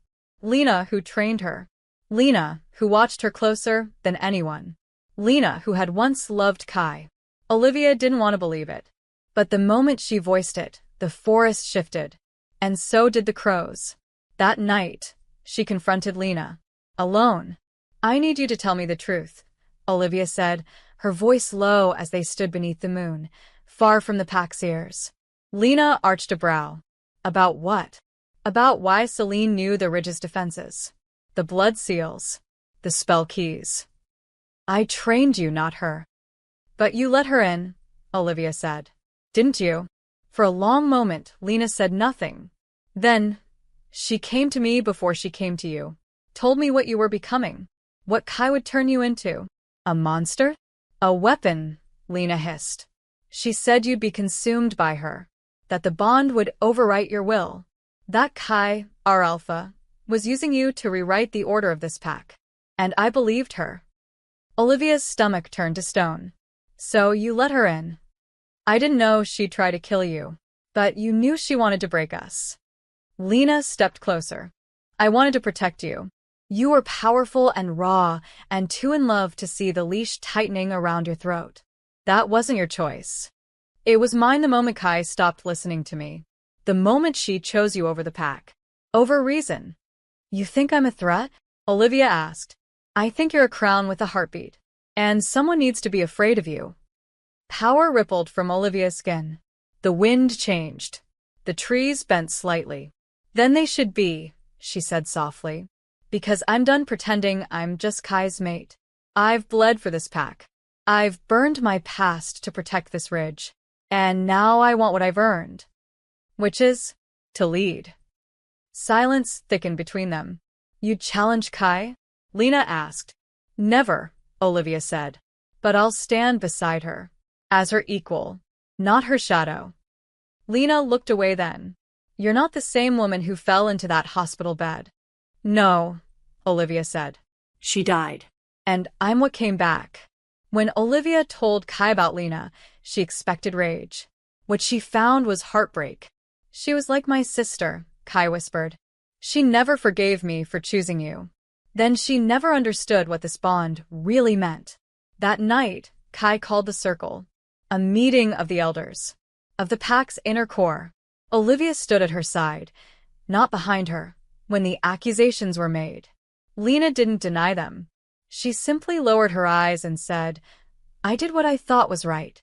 Lena, who trained her. Lena, who watched her closer than anyone. Lena, who had once loved Kai. Olivia didn't want to believe it. But the moment she voiced it, the forest shifted. And so did the crows. That night, she confronted Lena. Alone. "I need you to tell me the truth," Olivia said, her voice low as they stood beneath the moon, far from the pack's ears. Lena arched a brow. "About what?" "About why Celine knew the ridge's defenses. The blood seals. The spell keys." "I trained you, not her." "But you let her in," Olivia said. "Didn't you?" For a long moment, Lena said nothing. Then, "She came to me before she came to you. Told me what you were becoming. What Kai would turn you into. A monster? A weapon," Lena hissed. "She said you'd be consumed by her. That the bond would overwrite your will. That Kai, our alpha, was using you to rewrite the order of this pack." And I believed her. Olivia's stomach turned to stone. So you let her in. I didn't know she'd try to kill you. But you knew she wanted to break us. Lena stepped closer. I wanted to protect you. You were powerful and raw, and too in love to see the leash tightening around your throat. That wasn't your choice. It was mine the moment Kai stopped listening to me. The moment she chose you over the pack. Over reason. You think I'm a threat? Olivia asked. I think you're a crown with a heartbeat. And someone needs to be afraid of you. Power rippled from Olivia's skin. The wind changed. The trees bent slightly. Then they should be, she said softly. Because I'm done pretending I'm just Kai's mate. I've bled for this pack. I've burned my past to protect this ridge. And now I want what I've earned. Which is, to lead. Silence thickened between them. You'd challenge Kai? Lena asked. Never, Olivia said. But I'll stand beside her. As her equal. Not her shadow. Lena looked away then. You're not the same woman who fell into that hospital bed. No, Olivia said.
She died.
And I'm what came back. When Olivia told Kai about Lena, she expected rage. What she found was heartbreak. She was like my sister, Kai whispered. She never forgave me for choosing you. Then she never understood what this bond really meant. That night, Kai called the circle. A meeting of the elders. Of the pack's inner core. Olivia stood at her side, not behind her, when the accusations were made. Lena didn't deny them. She simply lowered her eyes and said, I did what I thought was right.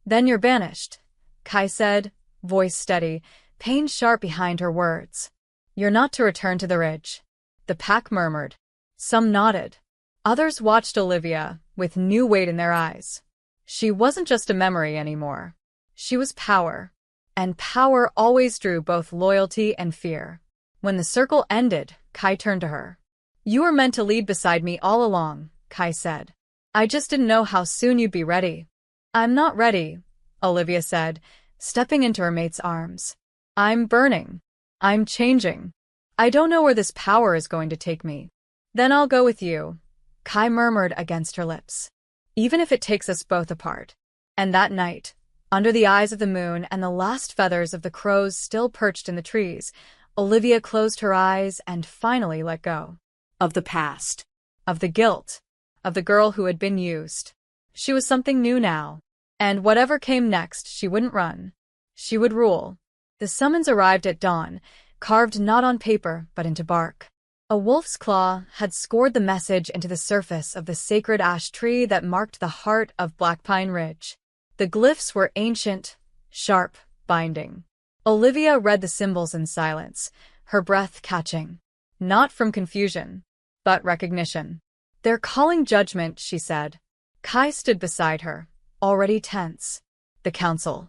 Then you're banished, Kai said, voice steady, pain sharp behind her words. You're not to return to the ridge. The pack murmured. Some nodded. Others watched Olivia, with new weight in their eyes. She wasn't just a memory anymore. She was power. And power always drew both loyalty and fear. When the circle ended, Kai turned to her. You were meant to lead beside me all along, Kai said. I just didn't know how soon you'd be ready. I'm not ready, Olivia said, stepping into her mate's arms. I'm burning. I'm changing. I don't know where this power is going to take me. Then I'll go with you, Kai murmured against her lips. Even if it takes us both apart. And that night, under the eyes of the moon and the last feathers of the crows still perched in the trees, Olivia closed her eyes and finally let go.
Of the past.
Of the guilt. Of the girl who had been used. She was something new now. And whatever came next, she wouldn't run. She would rule. The summons arrived at dawn, carved not on paper but into bark. A wolf's claw had scored the message into the surface of the sacred ash tree that marked the heart of Black Pine Ridge. The glyphs were ancient, sharp, binding. Olivia read the symbols in silence, her breath catching. Not from confusion, but recognition. They're calling judgment, she said. Kai stood beside her, already tense. The council.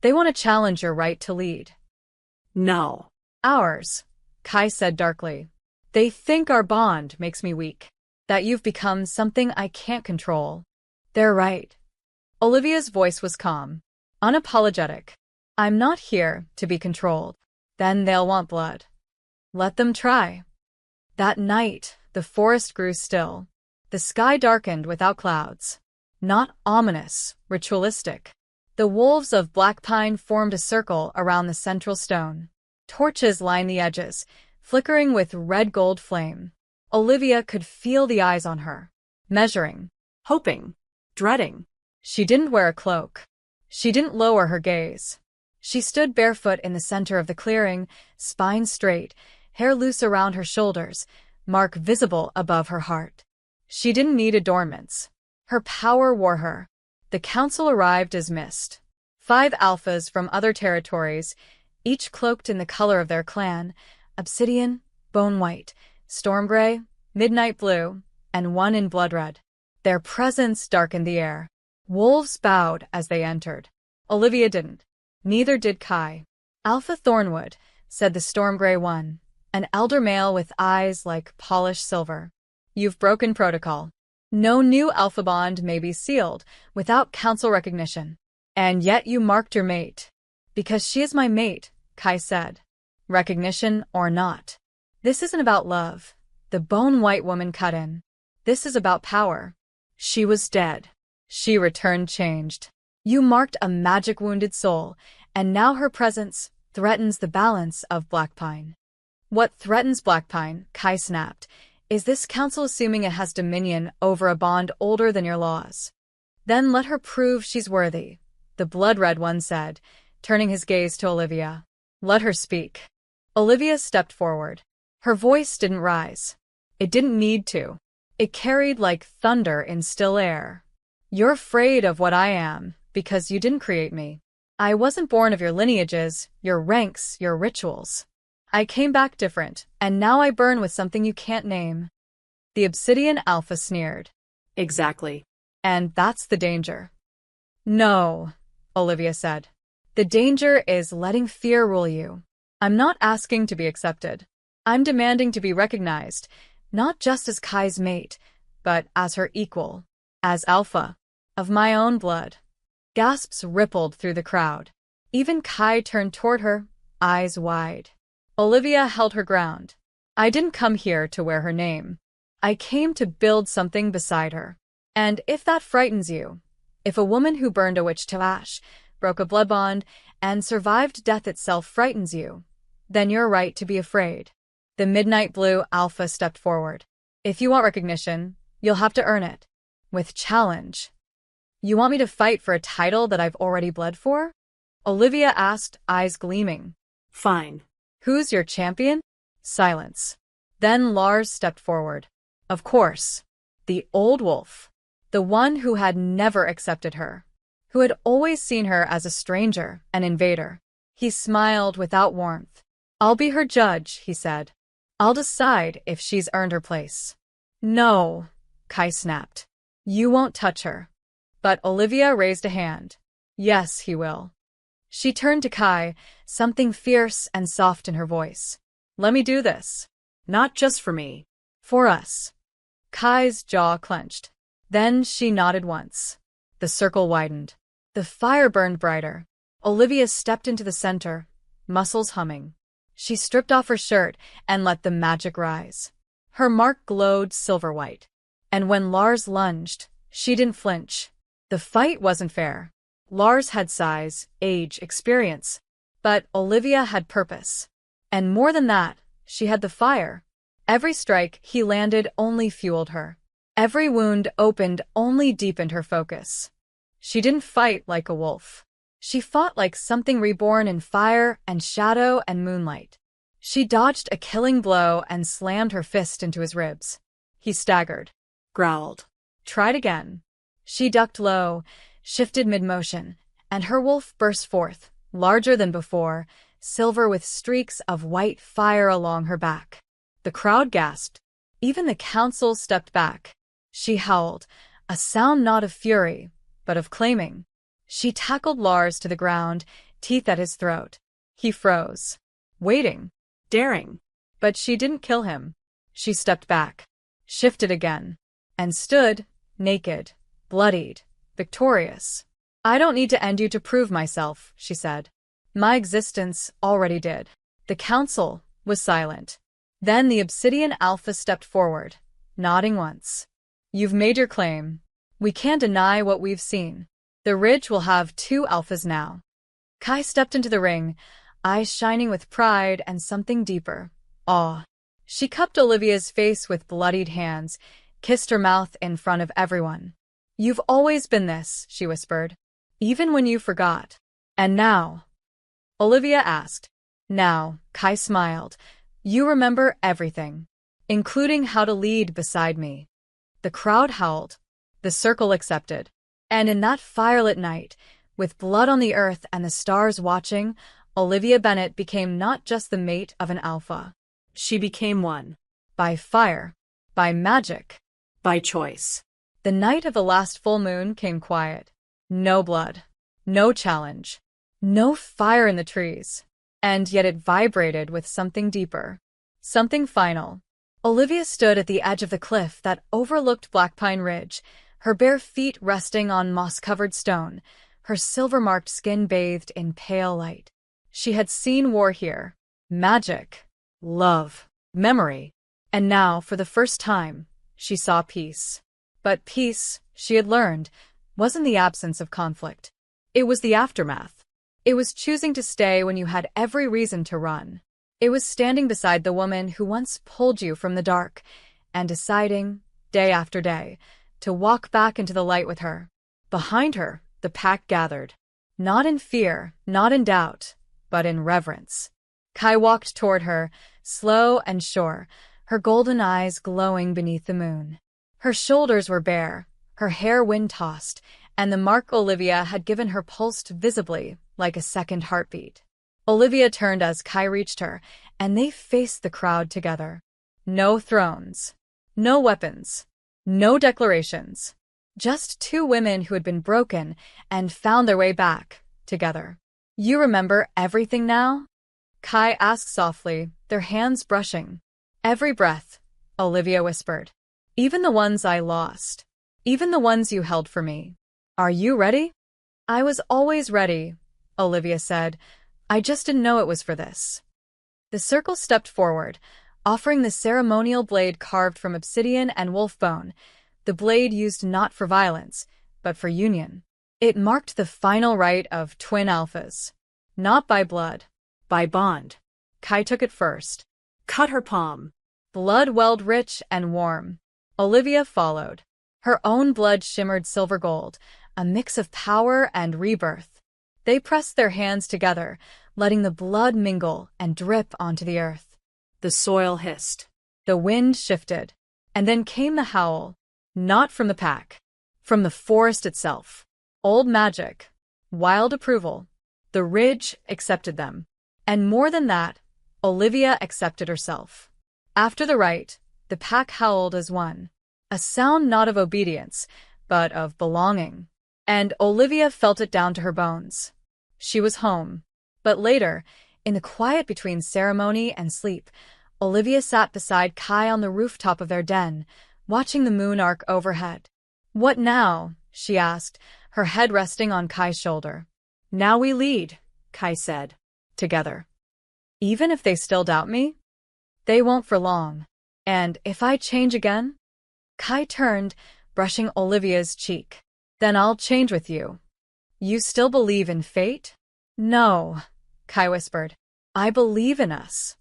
They want to challenge your right to lead.
No.
Ours, Kai said darkly. They think our bond makes me weak. That you've become something I can't control. They're right. Olivia's voice was calm, unapologetic. I'm not here to be controlled. Then they'll want blood. Let them try. That night, the forest grew still. The sky darkened without clouds. Not ominous, ritualistic. The wolves of Black Pine formed a circle around the central stone. Torches lined the edges, flickering with red-gold flame. Olivia could feel the eyes on her, measuring,
Hoping. Dreading.
She didn't wear a cloak. She didn't lower her gaze. She stood barefoot in the center of the clearing, spine straight, hair loose around her shoulders, mark visible above her heart. She didn't need adornments. Her power wore her. The council arrived as mist. 5 alphas from other territories, each cloaked in the color of their clan, obsidian, bone white, storm gray, midnight blue, and one in blood red. Their presence darkened the air. Wolves bowed as they entered. Olivia didn't. Neither did Kai. Alpha Thornwood, said the storm gray one, an elder male with eyes like polished silver. You've broken protocol. No new alpha bond may be sealed without council recognition. And yet you marked your mate. Because she is my mate, Kai said. Recognition or not. This isn't about love. The bone white woman cut in. This is about power.
She was dead.
She returned changed. You marked a magic wounded soul, and now her presence threatens the balance of Blackpine. What threatens Blackpine, Kai snapped, is this council assuming it has dominion over a bond older than your laws. Then let her prove she's worthy, the blood-red one said, turning his gaze to Olivia. Let her speak. Olivia stepped forward. Her voice didn't rise. It didn't need to. It carried like thunder in still air. You're afraid of what I am, because you didn't create me. I wasn't born of your lineages, your ranks, your rituals. I came back different, and now I burn with something you can't name. The Obsidian Alpha sneered.
Exactly.
And that's the danger. No, Olivia said. The danger is letting fear rule you. I'm not asking to be accepted. I'm demanding to be recognized, not just as Kai's mate, but as her equal, as Alpha, of my own blood. Gasps rippled through the crowd. Even Kai turned toward her, eyes wide. Olivia held her ground. I didn't come here to wear her name. I came to build something beside her. And if that frightens you, if a woman who burned a witch to ash, broke a blood bond, and survived death itself frightens you, then you're right to be afraid. The Midnight Blue Alpha stepped forward. If you want recognition, you'll have to earn it. With challenge. You want me to fight for a title that I've already bled for? Olivia asked, eyes gleaming.
Fine.
Who's your champion? Silence. Then Lars stepped forward. Of course. The old wolf. The one who had never accepted her. Who had always seen her as a stranger, an invader. He smiled without warmth. I'll be her judge, he said. I'll decide if she's earned her place. No, Kai snapped. You won't touch her. But Olivia raised a hand. Yes, he will. She turned to Kai, something fierce and soft in her voice. Let me do this.
Not just for me.
For us. Kai's jaw clenched. Then she nodded once. The circle widened. The fire burned brighter. Olivia stepped into the center, muscles humming. She stripped off her shirt and let the magic rise. Her mark glowed silver-white. And when Lars lunged, she didn't flinch. The fight wasn't fair. Lars had size, age, experience. But Olivia had purpose. And more than that, she had the fire. Every strike he landed only fueled her. Every wound opened only deepened her focus. She didn't fight like a wolf. She fought like something reborn in fire and shadow and moonlight. She dodged a killing blow and slammed her fist into his ribs. He staggered.
Growled.
Tried again. She ducked low, shifted mid-motion, and her wolf burst forth, larger than before, silver with streaks of white fire along her back. The crowd gasped. Even the council stepped back. She howled, a sound not of fury, but of claiming. She tackled Lars to the ground, teeth at his throat. He froze, waiting,
daring.
But she didn't kill him. She stepped back, shifted again, and stood, naked, bloodied, victorious. I don't need to end you to prove myself, she said. My existence already did. The council was silent. Then the Obsidian Alpha stepped forward, nodding once. You've made your claim. We can't deny what we've seen. The Ridge will have 2 alphas now. Kai stepped into the ring, eyes shining with pride and something deeper, awe. She cupped Olivia's face with bloodied hands, kissed her mouth in front of everyone. You've always been this, she whispered. Even when you forgot. And now? Olivia asked. Now, Kai smiled. You remember everything, including how to lead beside me. The crowd howled. The circle accepted. And in that firelit night, with blood on the earth and the stars watching, Olivia Bennett became not just the mate of an alpha.
She became one.
By fire. By magic.
By choice.
The night of the last full moon came quiet. No blood. No challenge. No fire in the trees. And yet it vibrated with something deeper. Something final. Olivia stood at the edge of the cliff that overlooked Blackpine Ridge, her bare feet resting on moss-covered stone, her silver-marked skin bathed in pale light. She had seen war here. Magic. Love. Memory. And now, for the first time, she saw peace. But peace, she had learned, wasn't the absence of conflict. It was the aftermath. It was choosing to stay when you had every reason to run. It was standing beside the woman who once pulled you from the dark and deciding, day after day, to walk back into the light with her. Behind her, the pack gathered. Not in fear, not in doubt, but in reverence. Kai walked toward her, slow and sure, her golden eyes glowing beneath the moon. Her shoulders were bare, her hair wind-tossed, and the mark Olivia had given her pulsed visibly, like a second heartbeat. Olivia turned as Kai reached her, and they faced the crowd together. No thrones. No weapons. No declarations. Just two women who had been broken and found their way back, together. You remember everything now? Kai asked softly, their hands brushing. Every breath, Olivia whispered. Even the ones I lost. Even the ones you held for me. Are you ready? I was always ready, Olivia said. I just didn't know it was for this. The circle stepped forward, offering the ceremonial blade carved from obsidian and wolf bone, the blade used not for violence, but for union. It marked the final rite of twin alphas. Not by blood,
By bond.
Kai took it first.
Cut her palm.
Blood welled rich and warm. Olivia followed. Her own blood shimmered silver gold, a mix of power and rebirth. They pressed their hands together, letting the blood mingle and drip onto the earth.
The soil hissed.
The wind shifted, and then came the howl. Not from the pack. From the forest itself. Old magic. Wild approval. The ridge accepted them. And more than that, Olivia accepted herself. After the rite, the pack howled as one. A sound not of obedience, but of belonging. And Olivia felt it down to her bones. She was home. But later, in the quiet between ceremony and sleep, Olivia sat beside Kai on the rooftop of their den, watching the moon arc overhead. What now? She asked, her head resting on Kai's shoulder. Now we lead, Kai said. Together. Even if they still doubt me? They won't for long. And if I change again? Kai turned, brushing Olivia's cheek. Then I'll change with you. You still believe in fate? No, Kai whispered. I believe in us.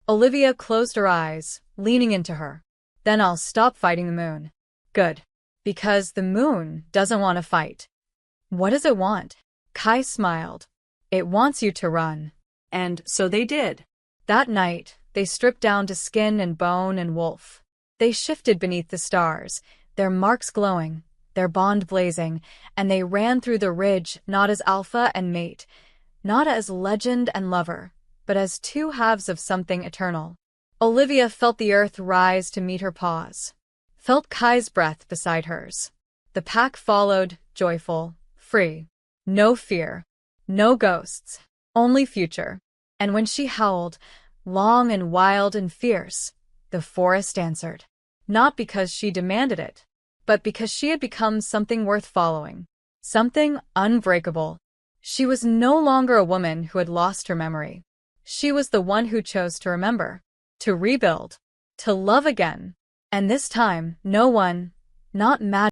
Olivia closed her eyes, leaning into her. Then I'll stop fighting the moon. Good. Because the moon doesn't want to fight. What does it want? Kai smiled. It wants you to run.
And so they did.
That night, they stripped down to skin and bone and wolf. They shifted beneath the stars, their marks glowing, their bond blazing, and they ran through the ridge not as alpha and mate, not as legend and lover, but as two halves of something eternal. Olivia felt the earth rise to meet her paws, felt Kai's breath beside hers. The pack followed, joyful, free. No fear, no ghosts, only future. And when she howled, long and wild and fierce, the forest answered. Not because she demanded it, but because she had become something worth following, something unbreakable. She was no longer a woman who had lost her memory. She was the one who chose to remember, to rebuild, to love again. And this time, no one, not magic,